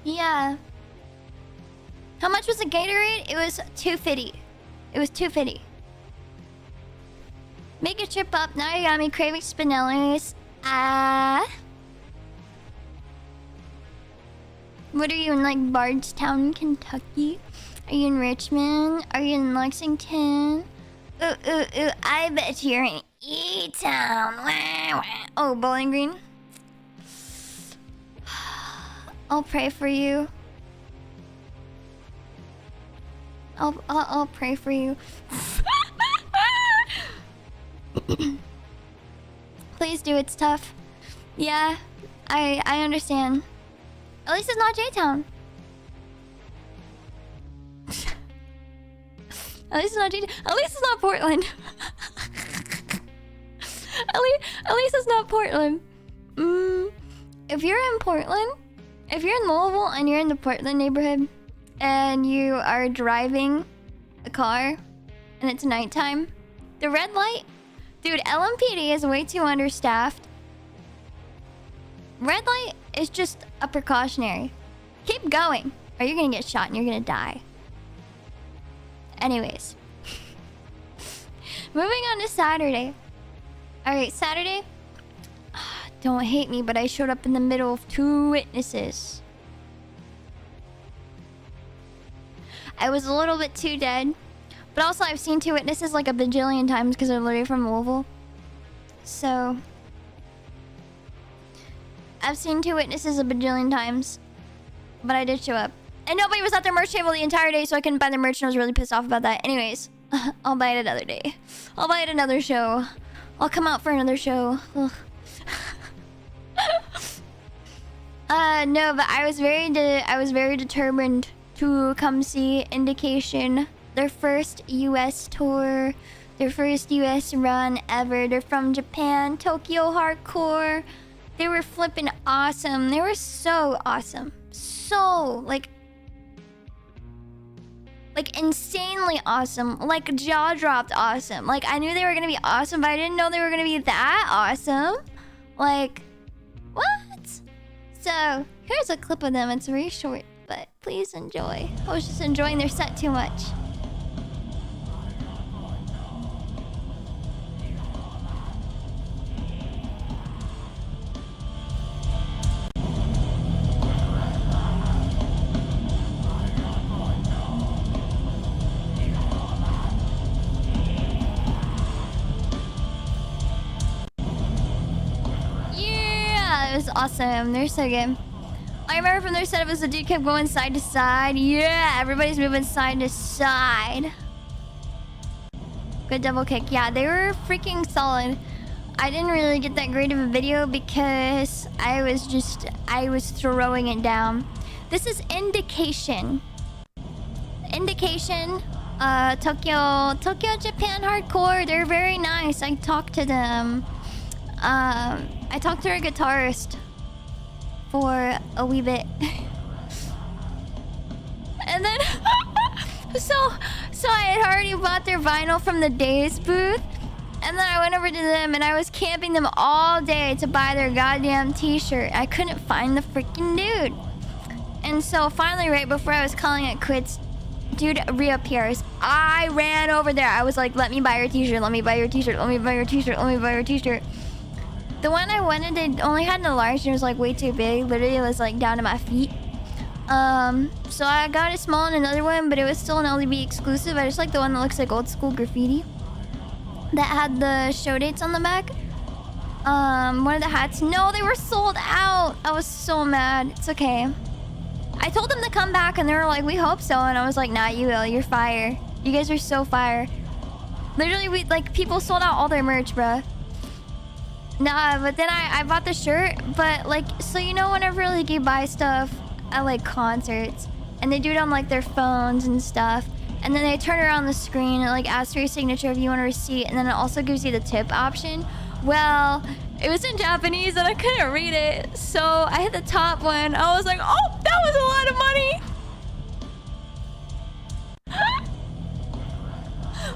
Yeah. How much was the Gatorade? It was $2.50. Make a trip up. Now you got me craving Spinelli's. What are you in, like, Bardstown, Kentucky? Are you in Richmond? Are you in Lexington? I bet you're in E-Town. Oh, Bowling Green? I'll pray for you. I'll pray for you. Please do, it's tough. Yeah, I understand. At least it's not J-Town. At least it's not J-Town. At least it's not Portland. At least it's not Portland. If you're in Portland, if you're in Louisville and you're in the Portland neighborhood and you are driving a car and it's nighttime, the red light, dude, LMPD is way too understaffed. Red light is just a precautionary. Keep going, or you're gonna get shot and you're gonna die. Anyways. Moving on to Saturday. Alright, Saturday. Don't hate me, but I showed up in the middle of 2 witnesses. I was a little bit too dead. But also, I've seen 2 witnesses like a bajillion times because they're literally from Louisville. So... I've seen 2 witnesses a bajillion times. But I did show up. And nobody was at their merch table the entire day, so I couldn't buy their merch, and I was really pissed off about that. Anyways, I'll buy it another day. I'll buy it another show. I'll come out for another show. No, but I was very determined to come see Indication. Their first US tour. Their first US run ever. They're from Japan. Tokyo Hardcore. They were flipping awesome. They were so awesome. So, like insanely awesome. Like, jaw-dropped awesome. Like, I knew they were gonna be awesome, but I didn't know they were gonna be that awesome. Like, what? So, here's a clip of them. It's very short, but please enjoy. I was just enjoying their set too much. it was awesome. They're so good. I remember from their setup was the dude kept going side to side. Yeah, everybody's moving side to side. Good double kick. Yeah, they were freaking solid. I didn't really get that great of a video because I was throwing it down. This is Indication. Indication. Tokyo, Japan Hardcore. They're very nice. I talked to them. I talked to their guitarist for a wee bit. And then so I had already bought their vinyl from the Days booth. And then I went over to them and I was camping them all day to buy their goddamn t-shirt. I couldn't find the freaking dude. And so finally, right before I was calling it quits, dude reappears. I ran over there. I was like, let me buy your t-shirt, let me buy your t-shirt, let me buy your t-shirt, let me buy your t-shirt. The one I wanted, they only had an large and it was like way too big. Literally it was like down to my feet. So I got a small and another one, but it was still an LDB exclusive. I just like the one that looks like old school graffiti. That had the show dates on the back. One of the hats. No, they were sold out. I was so mad. It's okay. I told them to come back and they were like, we hope so. And I was like, nah, you will. You're fire. You guys are so fire. Literally, people sold out all their merch, bruh. Nah, but then I bought the shirt. But like, so you know whenever like you buy stuff at like concerts and they do it on like their phones and stuff. And then they turn around the screen and like asks for your signature if you want a receipt. And then it also gives you the tip option. Well, it was in Japanese and I couldn't read it. So I hit the top one. I was like, oh, that was a lot of money.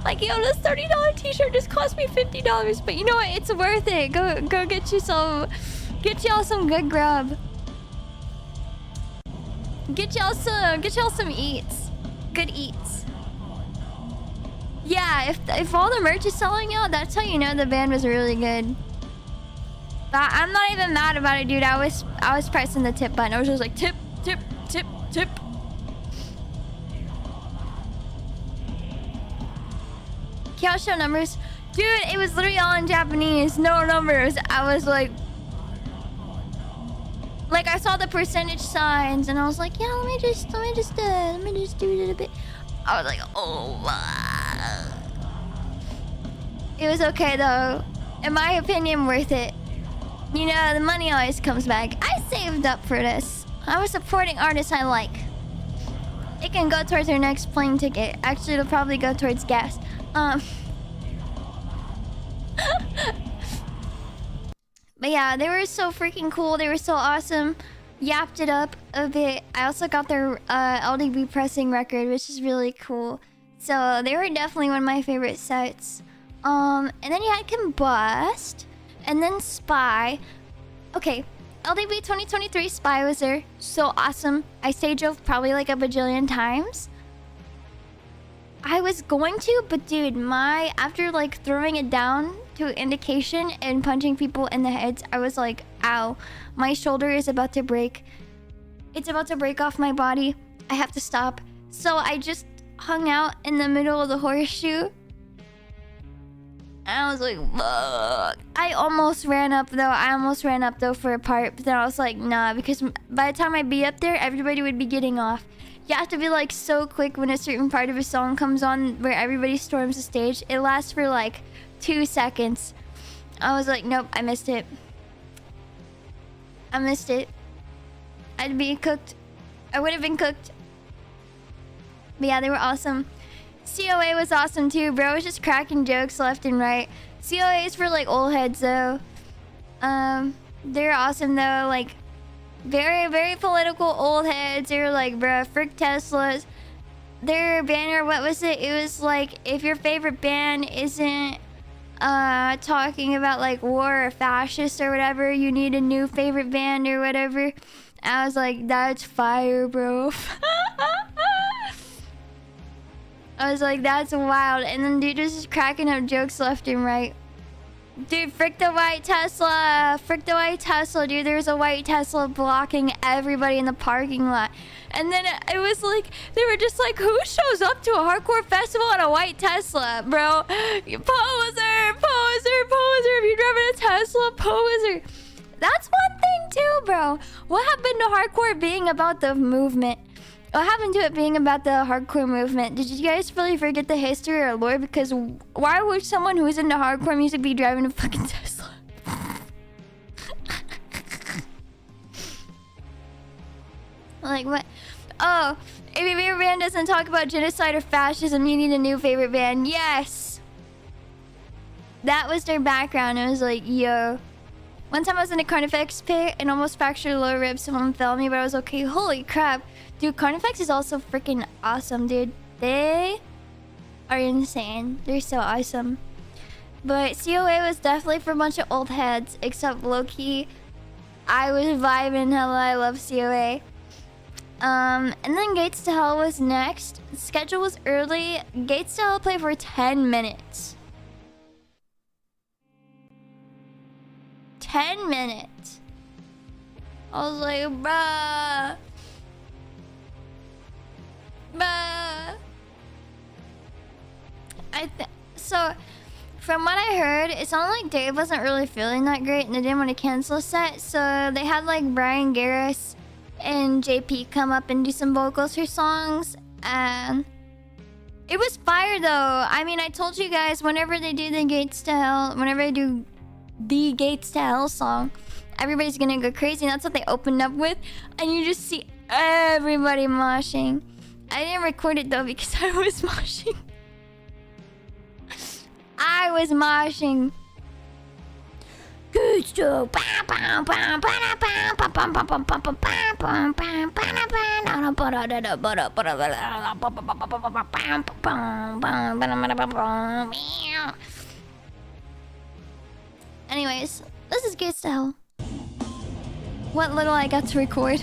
Like, yo, this $30 t-shirt just cost me $50. But you know what? It's worth it. Go get y'all some good grub. Get y'all some eats. Good eats. Yeah, if all the merch is selling out, that's how you know the band was really good. But I'm not even mad about it, dude. I was pressing the tip button. I was just like tip, tip, tip, tip. Can y'all show numbers? Dude, it was literally all in Japanese, no numbers. I was like I saw the percentage signs and I was like, yeah, let me just do it a bit. I was like, oh wow. It was okay though. In my opinion, worth it. You know, the money always comes back. I saved up for this. I was supporting artists I like. It can go towards their next plane ticket. Actually, it'll probably go towards gas. But yeah, they were so freaking cool. They were so awesome. Yapped it up a bit. I also got their LDB pressing record, which is really cool. So they were definitely one of my favorite sets. And then you had Combust, and then Spy. Okay, LDB 2023 Spy was there. So awesome. I stage drove probably like a bajillion times. I was going to, but dude, after like throwing it down to Indication and punching people in the heads, I was like, ow, my shoulder is about to break. It's about to break off my body. I have to stop. So I just hung out in the middle of the horseshoe. And I was like, fuck. I almost ran up though for a part, but then I was like, nah, because by the time I'd be up there, everybody would be getting off. You have to be like so quick when a certain part of a song comes on where everybody storms the stage. It lasts for like 2 seconds. I was like, nope, I missed it. I'd be cooked. I would have been cooked. But yeah, they were awesome. COA was awesome too, bro. I was just cracking jokes left and right. COA is for like old heads though. They're awesome though. Like, very, very political old heads. They were like, bruh, frick Teslas. Their banner, what was it? It was like, if your favorite band isn't talking about like war or fascists or whatever, you need a new favorite band or whatever. I was like, that's fire, bro. I was like, that's wild. And then dude was just cracking up jokes left and right. Dude, frick the white Tesla. Frick the white Tesla, dude. There was a white Tesla blocking everybody in the parking lot. And then it was like, they were just like, who shows up to a hardcore festival on a white Tesla, bro? You poser, poser, poser. If you're driving a Tesla, poser. That's one thing bro? What happened to hardcore being about the movement? What happened to it being about the hardcore movement? Did you guys really forget the history or lore? Because why would someone who's into hardcore music be driving a fucking Tesla? Like what? Oh, if your favorite band doesn't talk about genocide or fascism, you need a new favorite band. Yes. That was their background. It was like, yo. One time I was in a Carnifex pit and almost fractured a lower rib. Someone fell me, but I was okay. Holy crap. Dude, Carnifex is also freaking awesome, dude. They are insane. They're so awesome. But COA was definitely for a bunch of old heads, except low-key. I was vibing hella. I love COA. And then Gates to Hell was next. The schedule was early. Gates to Hell played for 10 minutes. 10 minutes. I was like, bruh. Bruh. So, from what I heard, it sounded like Dave wasn't really feeling that great and they didn't want to cancel a set. So, they had like Brian Garris and JP come up and do some vocals for songs. And it was fire though. I mean, I told you guys, whenever they do the Gates to Hell, whenever I do the Gates to Hell song, everybody's gonna go crazy. And that's what they opened up with. And you just see everybody moshing. I didn't record it though because I was moshing. I was moshing. Good stuff. Anyways, this is Gates to Hell. What little I got to record.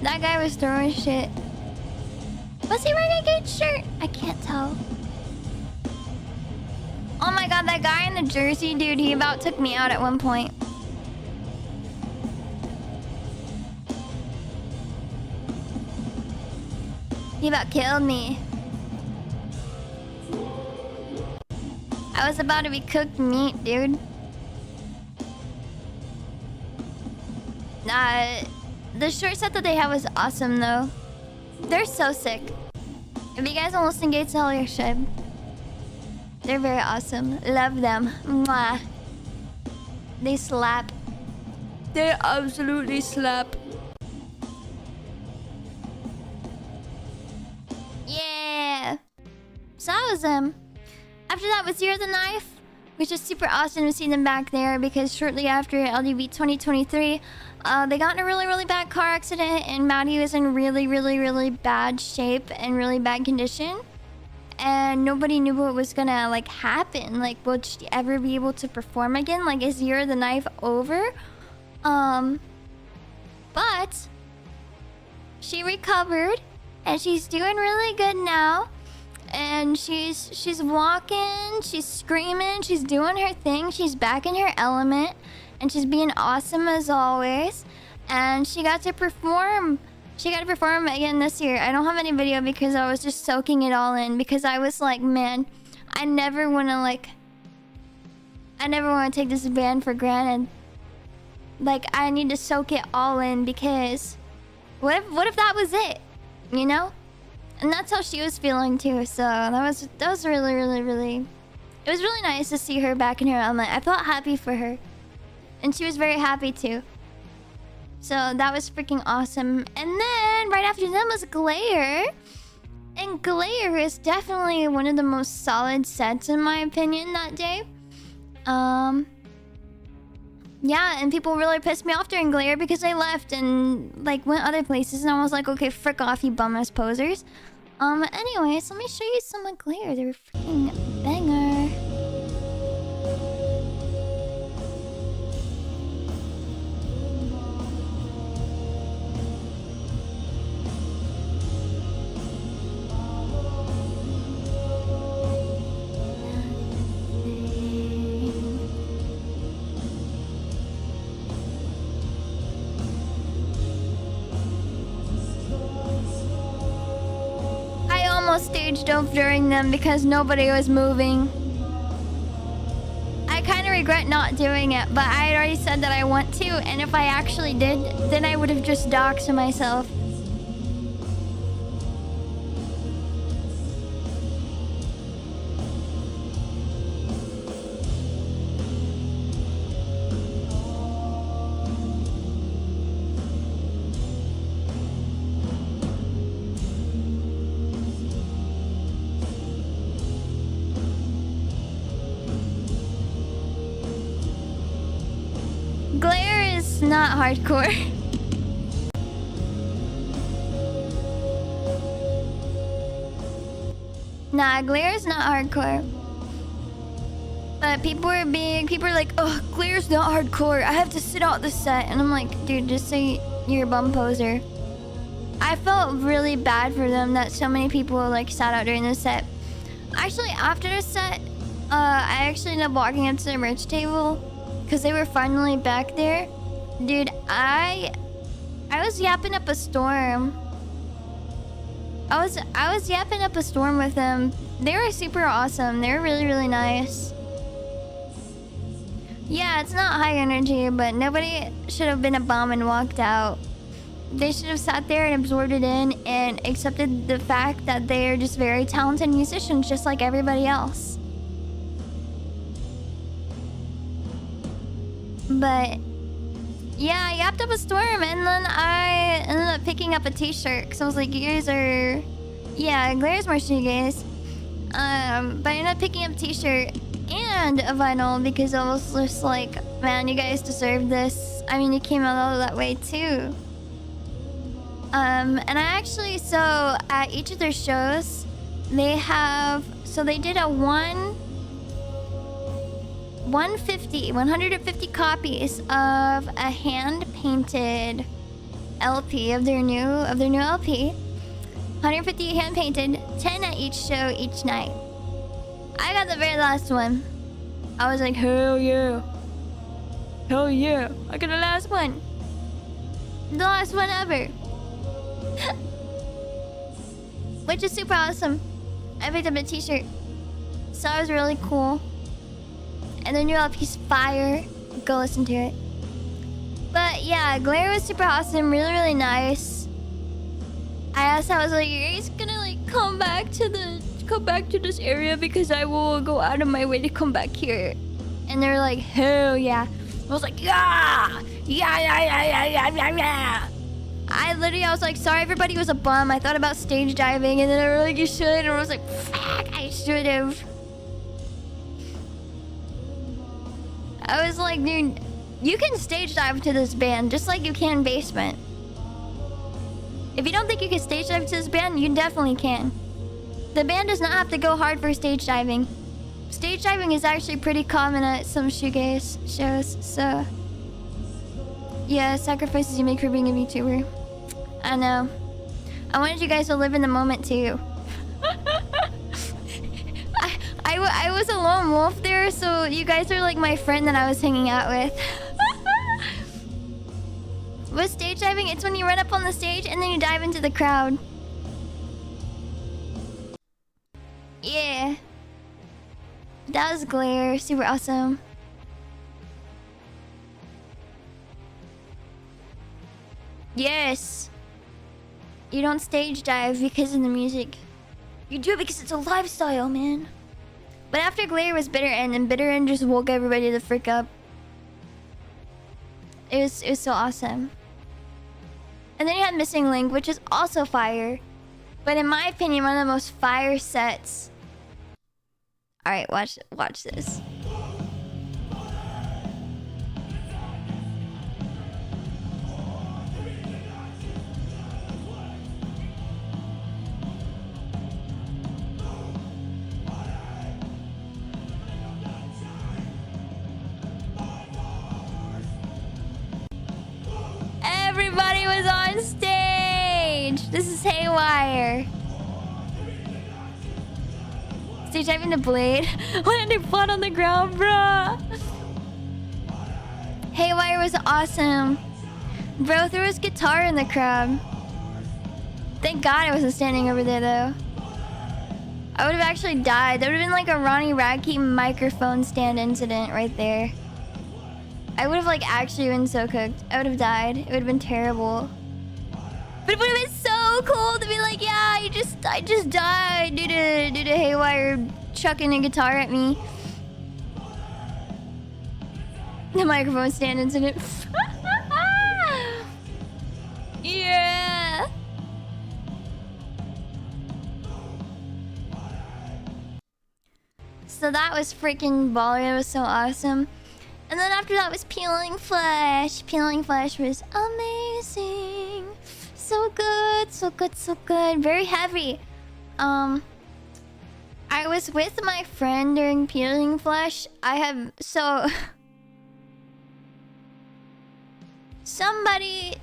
That guy was throwing shit. Was he wearing a Gates shirt? I can't tell. Oh my god, that guy in the jersey, dude, he about took me out at one point. He about killed me. I was about to be cooked meat, dude. The short set that they had was awesome, though. They're so sick. If you guys don't listen to Gates to Hell, you should. They're very awesome. Love them. Mwah. They slap. They absolutely slap. Yeah. So that was them. After that was Year of the Knife, which is super awesome to see them back there because shortly after LDV 2023, they got in a really, really bad car accident and Maddie was in really, really, really bad shape and really bad condition. And nobody knew what was gonna like happen. Like, would she ever be able to perform again? Like, is Year of the Knife over? But she recovered and she's doing really good now. And she's walking, she's screaming, she's doing her thing, she's back in her element, and she's being awesome as always. And she got to perform. She got to perform again this year. I don't have any video because I was just soaking it all in because I was like, man, I never want to take this band for granted. Like, I need to soak it all in because what if that was it? You know? And that's how she was feeling too. So that was really, really, really, it was really nice to see her back in her element. I felt happy for her. And she was very happy too. So that was freaking awesome. And then right after them was Glare. And Glare is definitely one of the most solid sets in my opinion that day. Yeah, and people really pissed me off during Glare because they left and like went other places and I was like, okay, frick off, you bum-ass posers. Anyways, let me show you some of Glare. They're freaking banger. almost stage dove during them because nobody was moving. I kind of regret not doing it, but I had already said that I want to, and if I actually did, then I would have just doxed myself. Glare is not hardcore. Nah, glare is not hardcore. But people are like, oh, glare's not hardcore. I have to sit out the set. And I'm like, dude, just say you're a bum poser. I felt really bad for them that so many people like sat out during the set. Actually, after the set, I actually ended up walking up to the merch table because they were finally back there. Dude, I was yapping up a storm. I was yapping up a storm with them. They were super awesome. They were really, really nice. Yeah, it's not high energy, but nobody should have been a bum and walked out. They should have sat there and absorbed it in and accepted the fact that they're just very talented musicians just like everybody else. But yeah, I yapped up a storm and then I ended up picking up a t-shirt because I was like, you guys are... Yeah, Glare's more shoegaze. But I ended up picking up a t-shirt and a vinyl because I was just like, man, you guys deserve this. I mean, you came out all that way too. And I actually, so at each of their shows, they have... So they did a 150 copies of a hand-painted LP of their new LP. 150 hand-painted, 10 at each show each night. I got the very last one. I was like, hell yeah. Hell yeah. I got the last one. The last one ever. Which is super awesome. I picked up a t-shirt. So it was really cool. And their new LP's fire. Go listen to it. But yeah, Glare was super awesome, really, really nice. I asked, I was like, are you guys gonna like come back to this area because I will go out of my way to come back here. And they're like, hell yeah. I was like, yeah! Yeah. I was like, sorry everybody was a bum. I thought about stage diving and then they were like, you should. And I was like, fuck, I should have. I was like, dude, you can stage dive to this band just like you can Basement. If you don't think you can stage dive to this band, you definitely can. The band does not have to go hard for stage diving. Stage diving is actually pretty common at some shoegaze shows, so... Yeah, sacrifices you make for being a VTuber. I know. I wanted you guys to live in the moment too. I was a lone wolf there, so you guys are like my friend that I was hanging out with. With stage diving, it's when you run up on the stage and then you dive into the crowd. Yeah. That was Glare. Super awesome. Yes. You don't stage dive because of the music. You do it because it's a lifestyle, man. But after Glare was Bitter End, and Bitter End just woke everybody the frick up. It was so awesome. And then you had Missing Link, which is also fire. But in my opinion, one of the most fire sets. Alright, watch this. Everybody was on stage! This is haywire. Stage diving the blade. Landing flat on the ground, bruh. Haywire was awesome. Bro threw his guitar in the crowd. Thank God I wasn't standing over there though. I would have actually died. That would have been like a Ronnie Radke microphone stand incident right there. I would have like actually been so cooked. I would have died. It would have been terrible. But it would have been so cool to be like, yeah, I just died due to Haywire chucking a guitar at me. The microphone stand incident. Yeah. So that was freaking baller. It was so awesome. And then after that was Peeling Flesh. Peeling Flesh was amazing. So good, so good, so good. Very heavy. I was with my friend during Peeling Flesh. I have so somebody.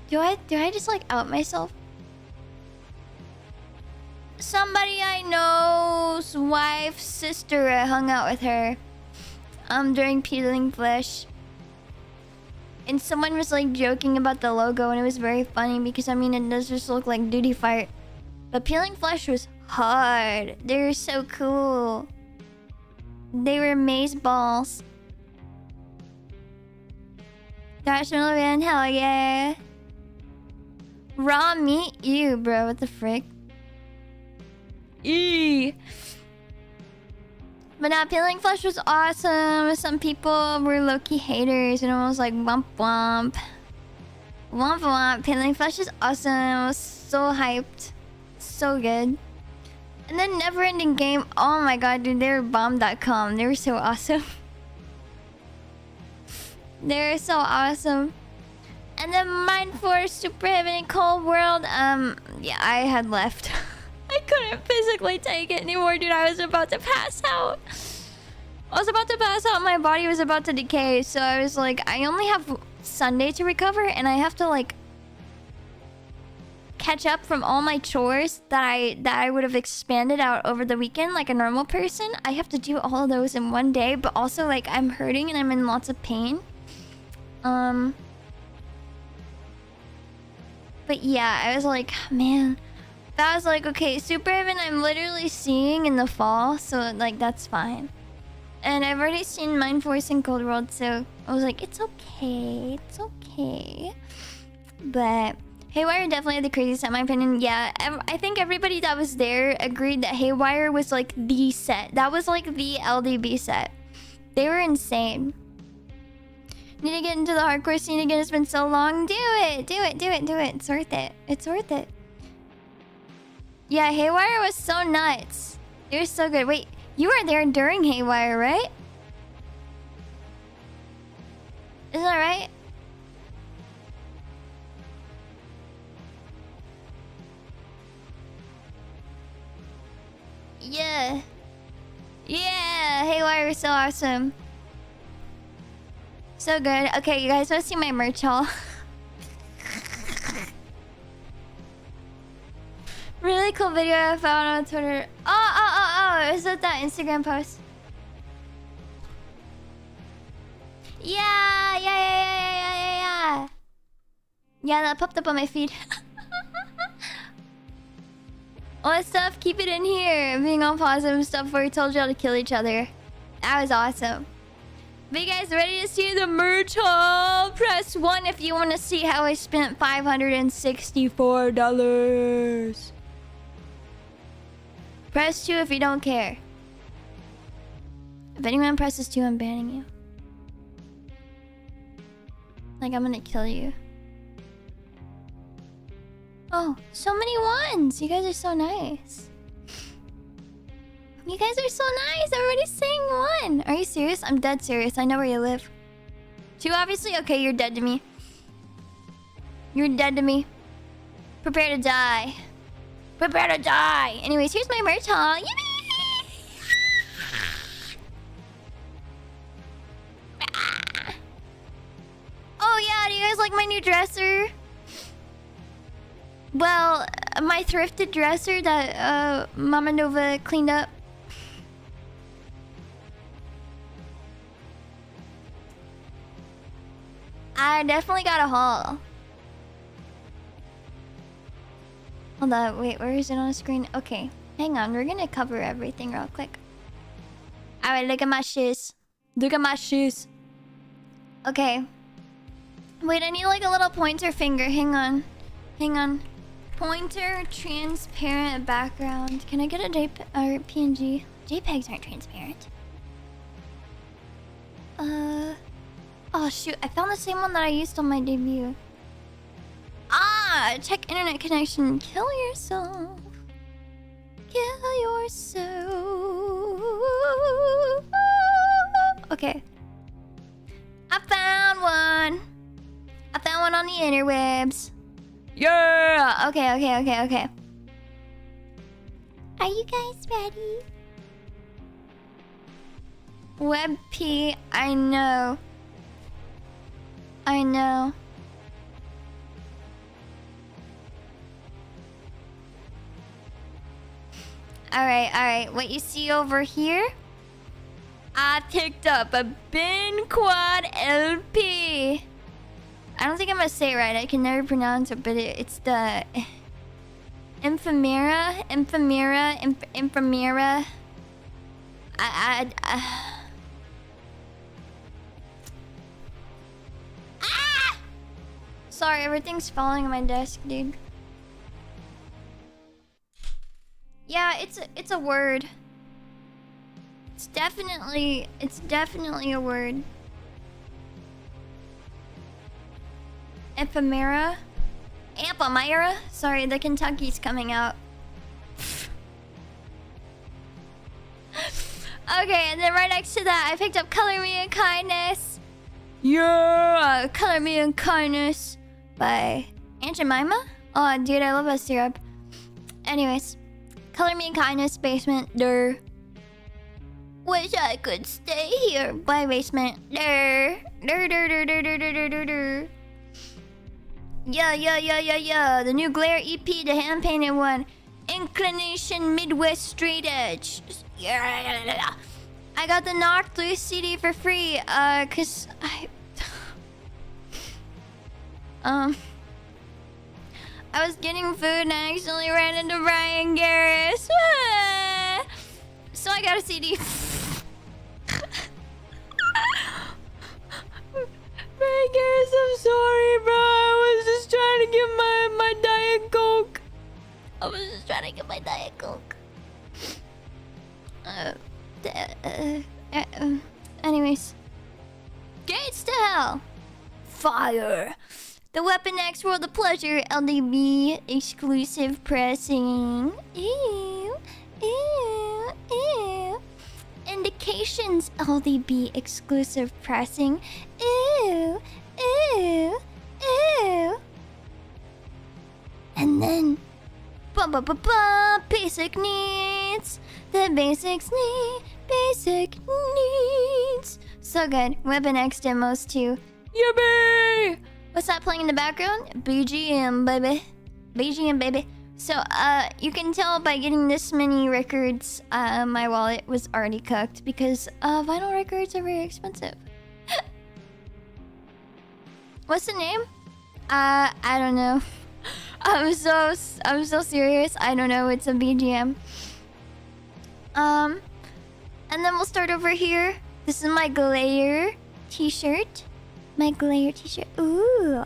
Do I just like out myself? Somebody I know's wife's sister, I hung out with her during Peeling Flesh. And someone was like joking about the logo, and it was very funny because I mean it does just look like Duty Fart. But Peeling Flesh was hard. They were so cool. They were maze balls. Marshmallow Man, hell yeah. Raw meat, you bro, what the frick? Eee. But now Peeling Flesh was awesome. Some people were low-key haters and I was like womp womp. Womp womp. Peeling Flesh is awesome. I was so hyped. So good. And then Never Ending Game. Oh my god, dude, they were bomb.com. They were so awesome. They were so awesome. And then Mind Force, Super Heaven, and Cold World. Yeah, I had left. I couldn't physically take it anymore, dude. I was about to pass out. I was about to pass out. My body was about to decay. So I was like, I only have Sunday to recover, and I have to like catch up from all my chores that I would have expanded out over the weekend like a normal person. I have to do all of those in one day, but also like I'm hurting and I'm in lots of pain. But yeah, I was like, man. I was like, okay, Super Heaven I'm literally seeing in the fall, so like that's fine. And I've already seen Mind Force and Cold World, so I was like, it's okay, it's okay. But Haywire definitely had the craziest set, in my opinion. Yeah, I think everybody that was there agreed that Haywire was like the set. That was like the LDB set. They were insane. Need to get into the hardcore scene again. It's been so long. Do it, do it, do it, do it. It's worth it. It's worth it. Yeah, Haywire was so nuts. It was so good. Wait, you were there during Haywire, right? Is that right? Yeah. Yeah, Haywire was so awesome. So good. Okay, you guys want to see my merch haul? Really cool video I found on Twitter. Oh, is that Instagram post? Yeah. Yeah, that popped up on my feed. All that stuff, keep it in here. Being all positive stuff before he told y'all to kill each other. That was awesome. But you guys ready to see the merch haul? Press 1 if you want to see how I spent $564. Press 2 if you don't care. If anyone presses 2, I'm banning you. Like, I'm gonna kill you. Oh, so many ones! You guys are so nice. You guys are so nice! Everybody's saying 1! Are you serious? I'm dead serious. I know where you live. 2, obviously? Okay, you're dead to me. You're dead to me. Prepare to die. Prepare to die! Anyways, here's my merch haul. Yippee! Oh yeah, do you guys like my new dresser? Well, my thrifted dresser that Eva Ananova cleaned up. I definitely got a haul. Hold on, wait, where is it on the screen? Okay. Hang on, we're gonna cover everything real quick. Alright, look at my shoes. Look at my shoes. Okay. Wait, I need like a little pointer finger. Hang on. Hang on. Pointer, transparent background. Can I get a JPEG or PNG? JPEGs aren't transparent. Oh shoot, I found the same one that I used on my debut. Ah, check internet connection. Kill yourself. Kill yourself. Okay. I found one. I found one on the interwebs. Yeah. Okay. Are you guys ready? WebP, I know. Alright. What you see over here? I picked up a bin quad LP. I don't think I'm gonna say it right. I can never pronounce it, but it's the Infamera. Sorry, everything's falling on my desk, dude. Yeah, it's a word. It's definitely a word. Ephemera? Ampamira? Sorry, the Kentucky's coming out. Okay, and then right next to that, I picked up Color Me in Kindness. Yeah! Color Me in Kindness by Aunt Jemima? Oh, dude, I love that syrup. Anyways, Color Me in Kindness, Basement, Durr. Wish I could stay here by Basement, Durr. Durr. Yeah. The new Glare EP, the hand-painted one. Inclination Midwest Straight Edge. Yeah. I got the Knocked Loose CD for free, cause I was getting food and I accidentally ran into Ryan Garris. So I got a CD. Ryan Garris, I'm sorry, bro. I was just trying to get my Diet Coke. Anyways. Gates to Hell. Fire. The Weapon X World of Pleasure LDB exclusive pressing. Ew. Indications LDB exclusive pressing. Ew. And then basic needs. The basic needs. So good. Weapon X demos too. Yippee! What's that playing in the background? BGM, baby. So, you can tell by getting this many records, my wallet was already cooked because vinyl records are very expensive. What's the name? I don't know. I'm so serious. I don't know. It's a BGM. And then we'll start over here. This is my Glare t-shirt. Ooh,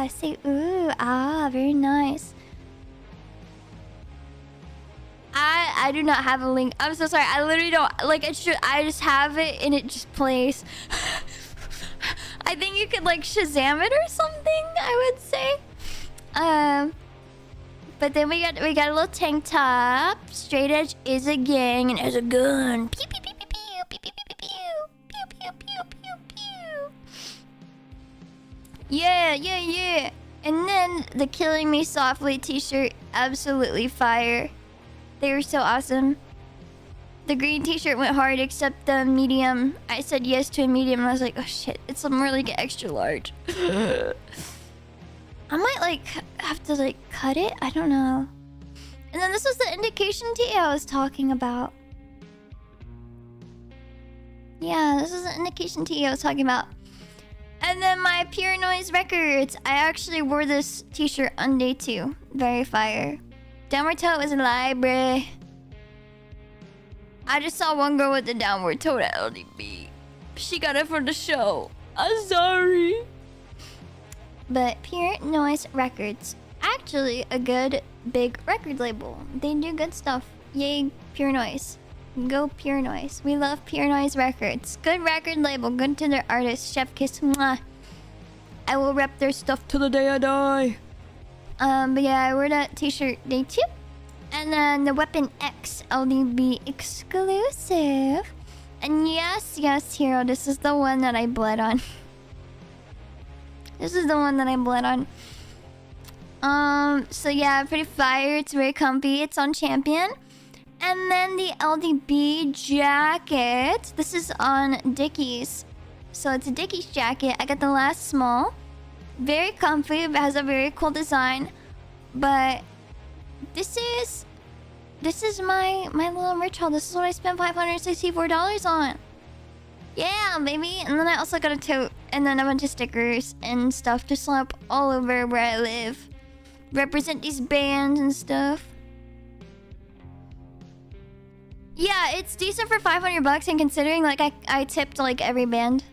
say ooh, very nice. I do not have a link. I'm so sorry. I literally don't like it. I just have it and it just plays. I think you could like Shazam it or something, I would say. But then we got a little tank top. Straight Edge is a gang and has a gun. Pew pew pew pew pew pew pew pew pew pew pew pew pew. Yeah. And then the Killing Me Softly t-shirt, absolutely fire. They were so awesome. The green t-shirt went hard except the medium. I said yes to a medium and I was like, oh shit, it's some really get extra large. I might like have to like cut it. I don't know. And then this was the indication tee I was talking about. Yeah, this is the indication tee I was talking about. And then my Pure Noise records. I actually wore this t-shirt on day 2. Very fire. Downward Toe is a library. I just saw one girl with the downward toe at LDB. She got it for the show. I'm sorry. But Pure Noise Records, actually a good big record label. They do good stuff. Yay, Pure Noise. Go Pure Noise. We love Pure Noise Records. Good record label, good to their artists. Chef kiss. Mwah. I will rep their stuff till the day I die. But yeah, I wore that t-shirt day 2. And then the Weapon X LDB exclusive. And yes, Hero, this is the one that I bled on. This is the one that I bled on. So yeah, pretty fire. It's very comfy. It's on Champion. And then the LDB jacket. This is on Dickies. So it's a Dickies jacket. I got the last small. Very comfy. It has a very cool design. But this is my little merch haul. This is what I spent $564 on. Yeah, baby. And then I also got a tote and then a bunch of stickers and stuff to slap all over where I live. Represent these bands and stuff. Yeah, it's decent for $500, and considering like I tipped like every band,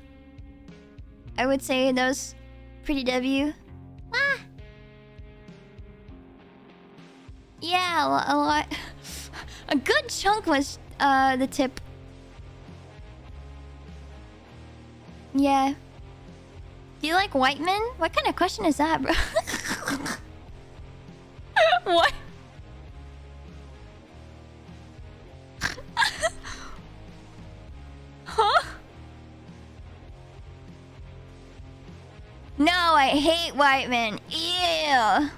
I would say that was pretty W. Ah. Yeah, a lot. A good chunk was the tip. Yeah. Do you like white men? What kind of question is that, bro? What? Huh? No, I hate white men. Ew.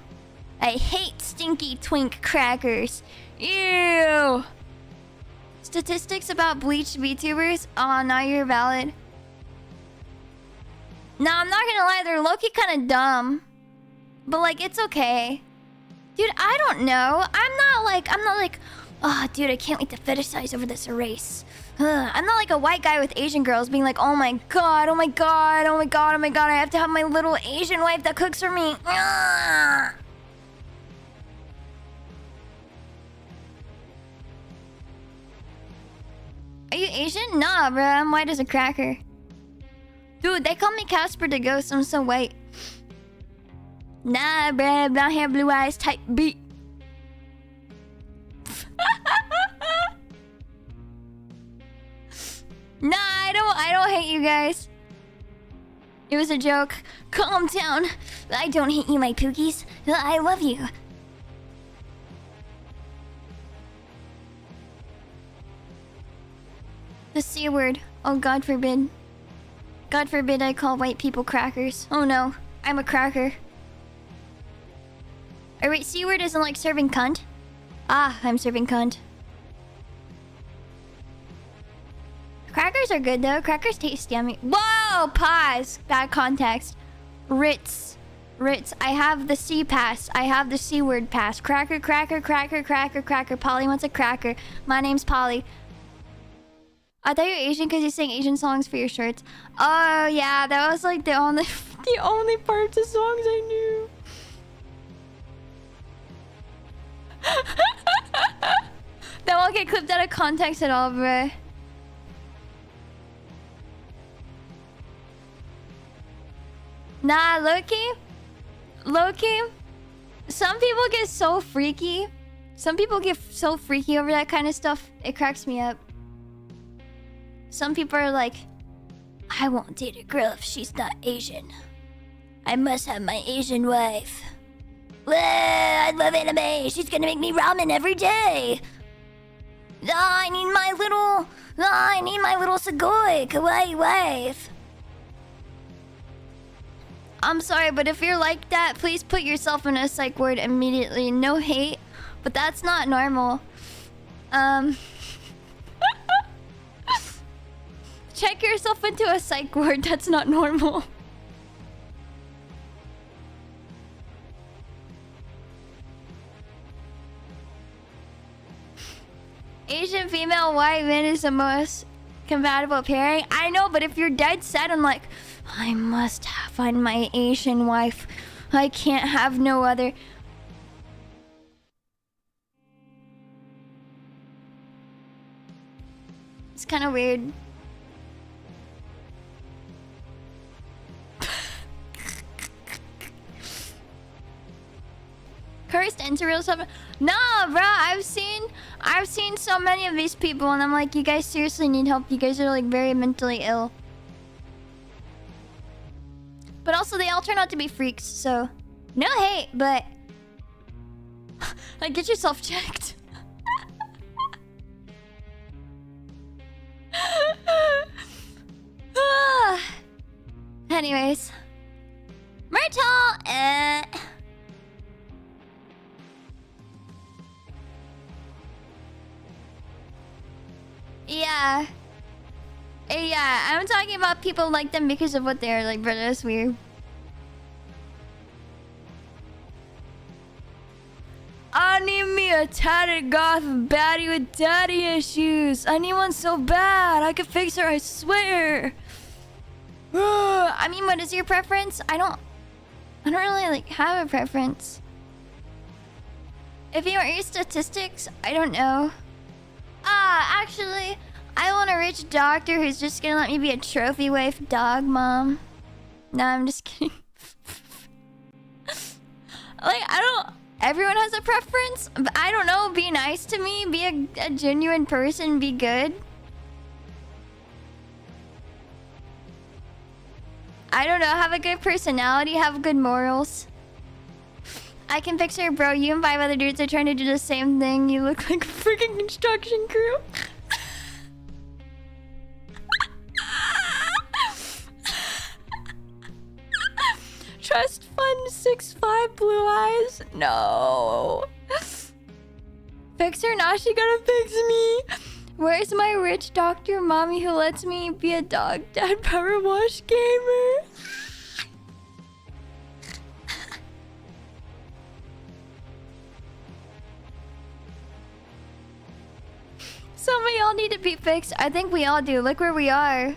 I hate stinky twink crackers. Ew. Statistics about bleached VTubers? Aw, now you're valid. No, I'm not gonna lie, they're low-key kind of dumb. But like, it's okay. Dude, I don't know. I'm not like, oh, dude, I can't wait to fetishize over this race. I'm not like a white guy with Asian girls being like, oh my god, oh my god, oh my god, oh my god, I have to have my little Asian wife that cooks for me. Are you Asian? Nah, bro, I'm white as a cracker. Dude, they call me Casper the Ghost, I'm so white. Nah, bruh, brown hair, blue eyes, type beat. Nah, I don't hate you guys. It was a joke. Calm down. I don't hate you, my pookies. I love you. The C word. Oh, God forbid. God forbid I call white people crackers. Oh no, I'm a cracker. Oh wait, C word isn't like serving cunt? Ah, I'm serving cunt. Crackers are good though. Crackers taste yummy. Whoa! Pause. Bad context. Ritz. I have the C pass. I have the C word pass. Cracker. Polly wants a cracker. My name's Polly. I thought you were Asian because you sang Asian songs for your shirts. Oh yeah, that was like the only parts of songs I knew. That won't get clipped out of context at all, bruh. Nah, low-key. Some people get so freaky. Some people get so freaky over that kind of stuff. It cracks me up. Some people are like, I won't date a girl if she's not Asian. I must have my Asian wife. I love anime. She's gonna make me ramen every day. I need my little Sugoi kawaii wife. I'm sorry, but if you're like that, please put yourself in a psych ward immediately. No hate, but that's not normal. Check yourself into a psych ward. That's not normal. Asian female white man is the most compatible pairing. I know, but if you're dead set and like, I must find my Asian wife. I can't have no other. kind of weird. Cursed into real stuff. Nah, bro. I've seen so many of these people, and I'm like, you guys seriously need help. You guys are like very mentally ill. But also, they all turn out to be freaks. So, no hate, but like, get yourself checked. Anyways, Myrtle. Yeah. Yeah, I'm talking about people like them because of what they're like, bro. That's weird. I need me a tatted goth baddie with daddy issues. I need one so bad. I could fix her, I swear. I mean, what is your preference? I don't really like have a preference. If you want your statistics, I don't know. Actually, I want a rich doctor who's just gonna let me be a trophy wife dog mom. No, I'm just kidding. Like, everyone has a preference, but I don't know, be nice to me, be a genuine person, be good. I don't know, have a good personality, have good morals. I can picture, bro, you and 5 other dudes are trying to do the same thing. You look like a freaking construction crew. Trust fund 6'5" blue eyes. No. Fix her, now she gotta fix me. Where's my rich doctor mommy who lets me be a dog dad power wash gamer? Some of y'all need to be fixed. I think we all do. Look where we are.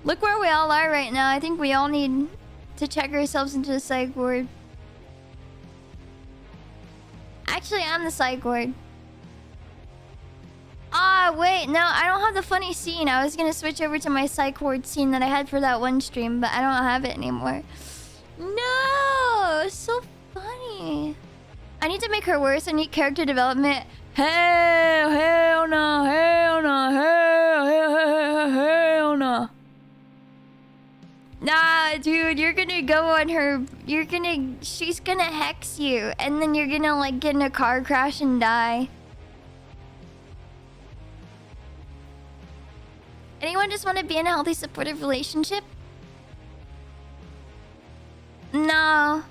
Look where we all are right now. I think we all need to check ourselves into the psych ward. Actually, I'm the psych ward. Wait, no, I don't have the funny scene. I was gonna switch over to my psych ward scene that I had for that one stream, but I don't have it anymore. No, it's so funny. I need to make her worse. I need character development. Hell no, hell no, hell no. Nah, dude, you're gonna go on her. She's gonna hex you, and then you're gonna like get in a car crash and die. Anyone just want to be in a healthy, supportive relationship? No.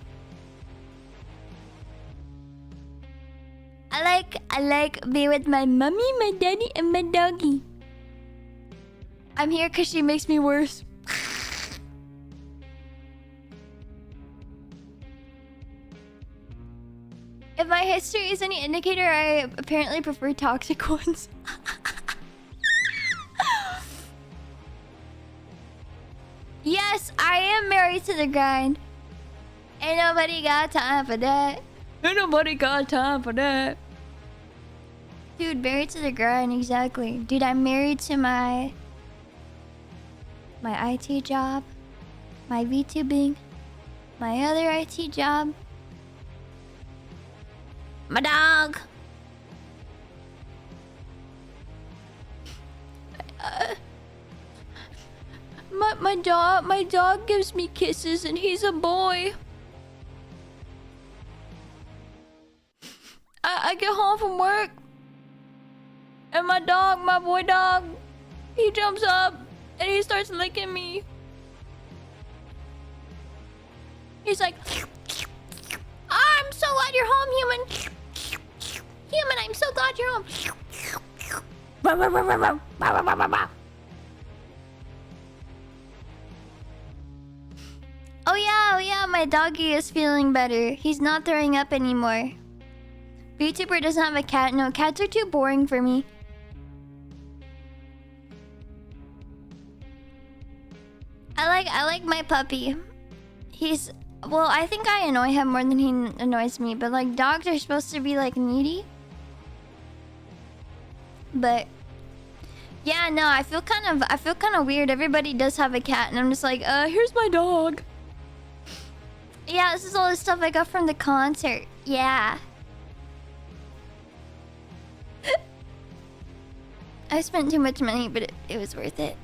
I like being with my mommy, my daddy, and my doggy. I'm here because she makes me worse. If my history is any indicator, I apparently prefer toxic ones. Yes, I am married to the grind. Ain't nobody got time for that. Ain't nobody got time for that. Dude, married to the grind, exactly. Dude, I'm married to my IT job, my VTubing, my other IT job, my dog. My dog gives me kisses and he's a boy. I get home from work and my boy dog, he jumps up and he starts licking me. He's like, I'm so glad you're home, human. Human, I'm so glad you're home. Oh yeah, my doggy is feeling better. He's not throwing up anymore. VTuber doesn't have a cat. No, cats are too boring for me. I like my puppy. Well, I think I annoy him more than he annoys me, but like dogs are supposed to be like needy. But Yeah, no, I feel kind of weird. Everybody does have a cat, and I'm just like, here's my dog. Yeah, this is all the stuff I got from the concert. Yeah. I spent too much money, but it was worth it.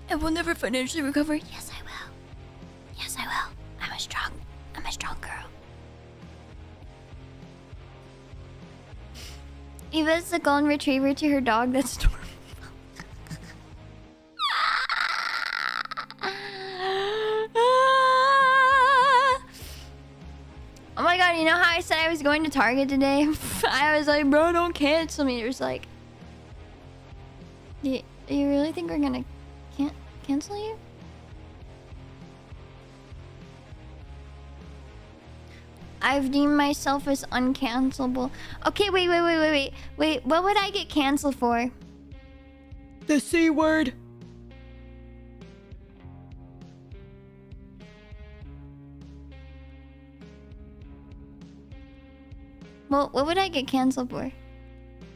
I will never financially recover. Yes, I will. Yes, I will. I'm a strong girl. Eva is the golden retriever to her dog. That's Storm. Oh my god, you know how I said I was going to Target today? I was like, bro, don't cancel me. There's like... Do you really think we're gonna cancel you? I've deemed myself as uncancelable. Okay, wait. What would I get canceled for? The C word. Well, what would I get canceled for?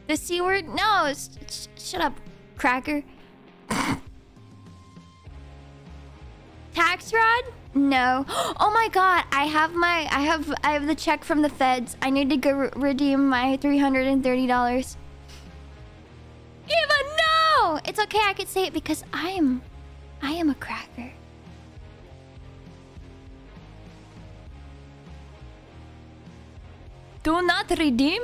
The C word? No, shut up, cracker. Tax fraud? No. Oh my god, I have the check from the feds. I need to go redeem my $330. Eva, no! It's okay, I could say it because I am a cracker. Do not redeem?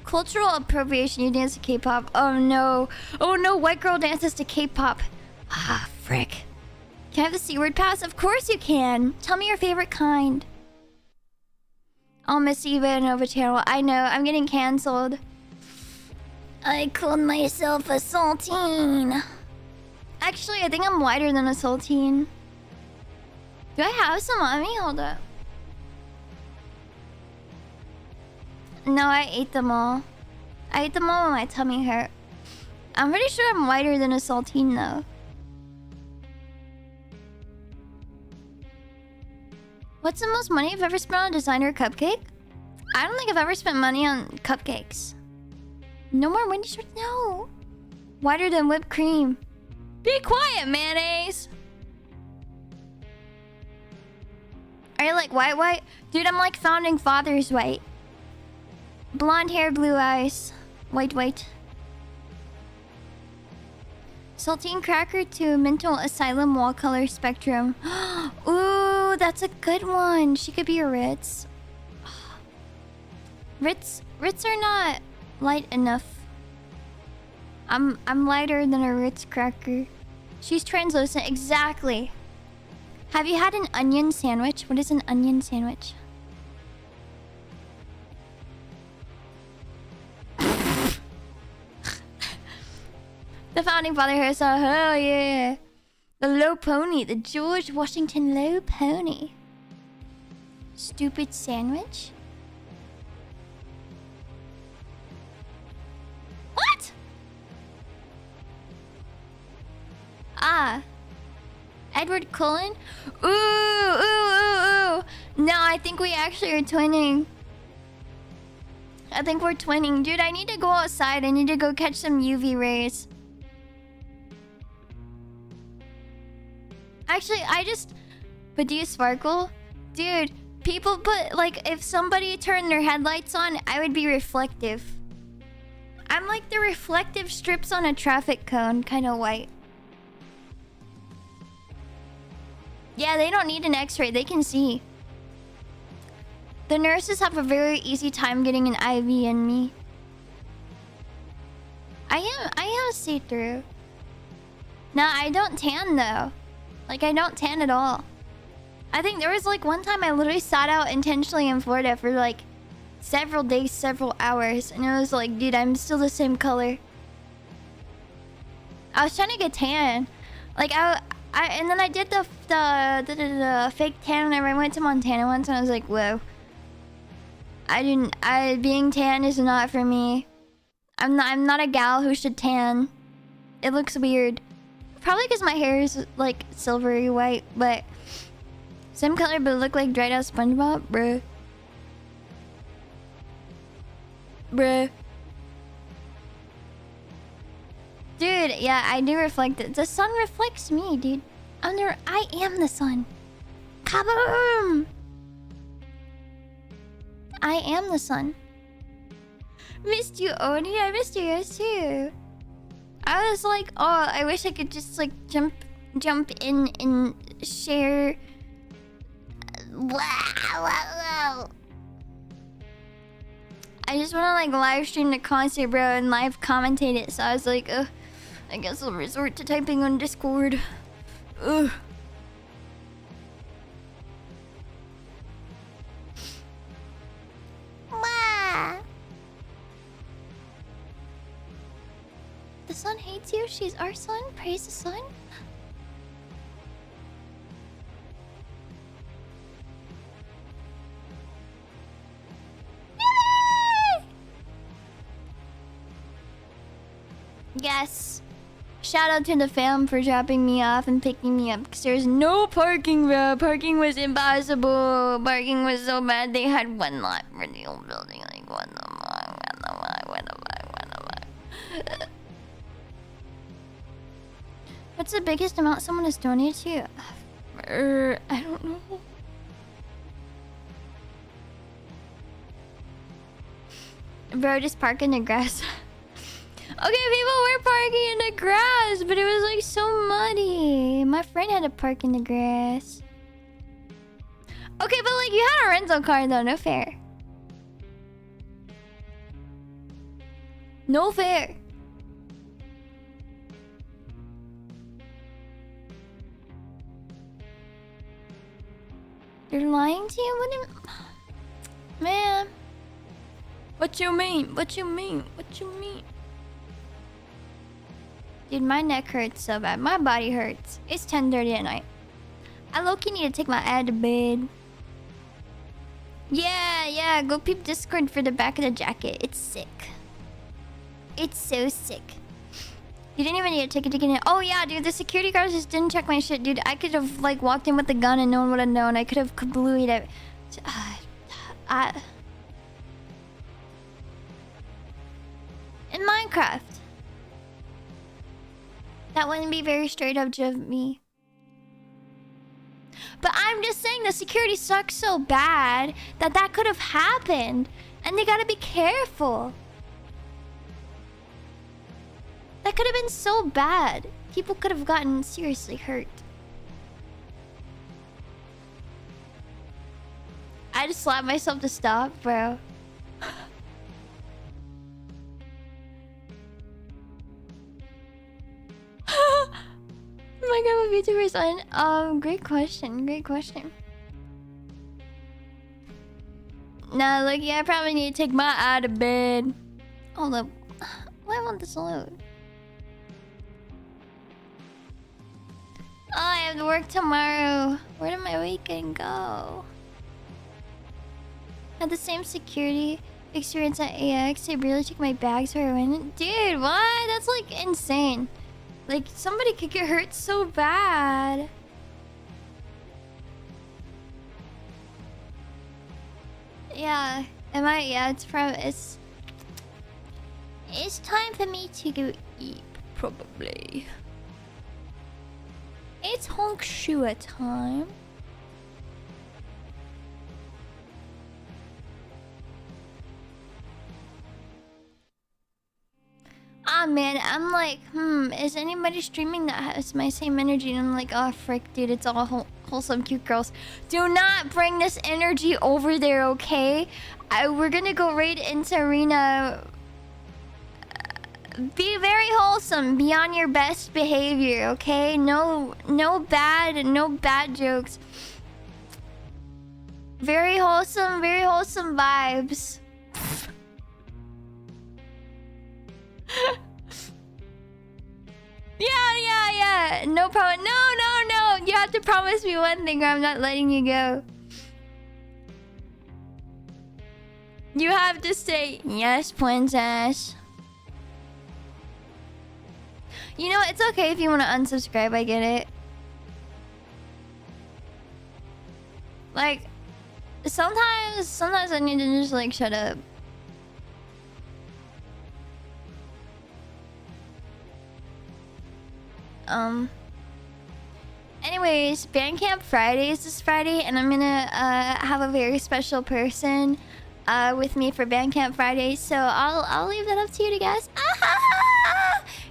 Cultural appropriation, you dance to K-pop. Oh no. Oh no, white girl dances to K-pop. Ah, frick. Can I have the C-word pass? Of course you can. Tell me your favorite kind. I'll miss Eva Ananova channel. I know, I'm getting cancelled. I called myself a saltine. Actually, I think I'm whiter than a saltine. Do I have some on me? Hold up. No, I ate them all. I ate them all when my tummy hurt. I'm pretty sure I'm whiter than a saltine though. What's the most money you've ever spent on a designer cupcake? I don't think I've ever spent money on cupcakes. No more Wendy shorts? No. Whiter than whipped cream. Be quiet, mayonnaise. Are you like white? Dude, I'm like founding fathers white. Blonde hair, blue eyes. White. Saltine cracker to mental asylum wall color spectrum. Ooh, that's a good one. She could be a Ritz. Ritz are not light enough. I'm lighter than a Ritz cracker. She's translucent, exactly. Have you had an onion sandwich? What is an onion sandwich? The founding father here saw, oh yeah. The low pony, the George Washington low pony. Stupid sandwich? What? Ah. Edward Cullen? Ooh. No, I think we actually are twinning. I think we're twinning. Dude, I need to go outside. I need to go catch some UV rays. Actually, but do you sparkle? Dude, people put, like, if somebody turned their headlights on, I would be reflective. I'm like the reflective strips on a traffic cone, kind of white. Yeah, they don't need an x-ray, they can see. The nurses have a very easy time getting an IV in me. I am see-through. Nah, I don't tan though. Like, I don't tan at all. I think there was like one time I literally sat out intentionally in Florida for like several days, several hours. And it was like, dude, I'm still the same color. I was trying to get tan. Like, and then I did the fake tan whenever I went to Montana once. And I was like, whoa. Being tan is not for me. I'm not a gal who should tan. It looks weird. Probably because my hair is like silvery white, but same color but look like dried out SpongeBob, bruh. bruh. Dude, yeah, I do reflect it. The sun reflects me, dude. I am the sun. Kaboom! I am the sun. Missed you, Oni. I missed you guys too. I was like, oh, I wish I could just like jump in and share. I just want to like live stream the concert, bro, and live commentate it. So I was like, I guess I'll resort to typing on Discord. Ugh. The sun hates you? She's our sun? Praise the sun? Yay! Yes. Shout out to the fam for dropping me off and picking me up. Because there's no parking, bro. Parking was impossible. Parking was so bad. They had one lot for the old building. Like, what the fuck? What's the biggest amount someone has donated to you? I don't know. Bro, just park in the grass. Okay, people were parking in the grass, but it was like so muddy. My friend had to park in the grass. Okay, but like you had a rental car though, no fair. No fair. You're lying to you? What do you... Man. What you mean? What you mean? What you mean? Dude, my neck hurts so bad. My body hurts. It's 10:30 at night. I low-key need to take my ad to bed. Yeah. Go peep Discord for the back of the jacket. It's sick. It's so sick. You didn't even need a ticket to get in. Oh yeah, dude, the security guards just didn't check my shit, dude. I could have like walked in with a gun and no one would have known. I could have kablooied it. In Minecraft. That wouldn't be very straight up of me. But I'm just saying the security sucks so bad that could have happened. And they gotta be careful. That could have been so bad. People could have gotten seriously hurt. I just slapped myself to stop, bro. Oh my god, what VTuber son? Great question. Nah, look, yeah, I probably need to take my out of bed. Hold up. Why won't this load? Oh, I have to work tomorrow. Where did my weekend go? Had the same security experience at AX. They really took my bags where I went. Dude, what? That's like insane. Like, somebody could get hurt so bad. Yeah. Yeah, it's probably... It's time for me to go eat, probably. It's honk shua time. Ah man, I'm like, is anybody streaming that has my same energy? And I'm like, oh frick, dude, it's all wholesome cute girls. Do not bring this energy over there, okay? We're gonna go right into arena. Be very wholesome. Be on your best behavior, okay? No bad jokes. Very wholesome vibes. Yeah. No problem. No. You have to promise me one thing or I'm not letting you go. You have to say, yes, princess. You know, it's okay if you want to unsubscribe, I get it. Like, sometimes I need to just, like, shut up. Anyways, Bandcamp Friday is this Friday, and I'm gonna have a very special person with me for Bandcamp Friday. So I'll leave that up to you to guess.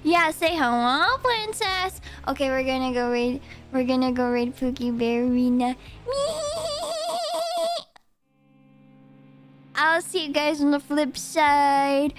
Yeah, say hello, princess. Okay, we're gonna go raid. We're gonna go raid Pookie Berrina. I'll see you guys on the flip side.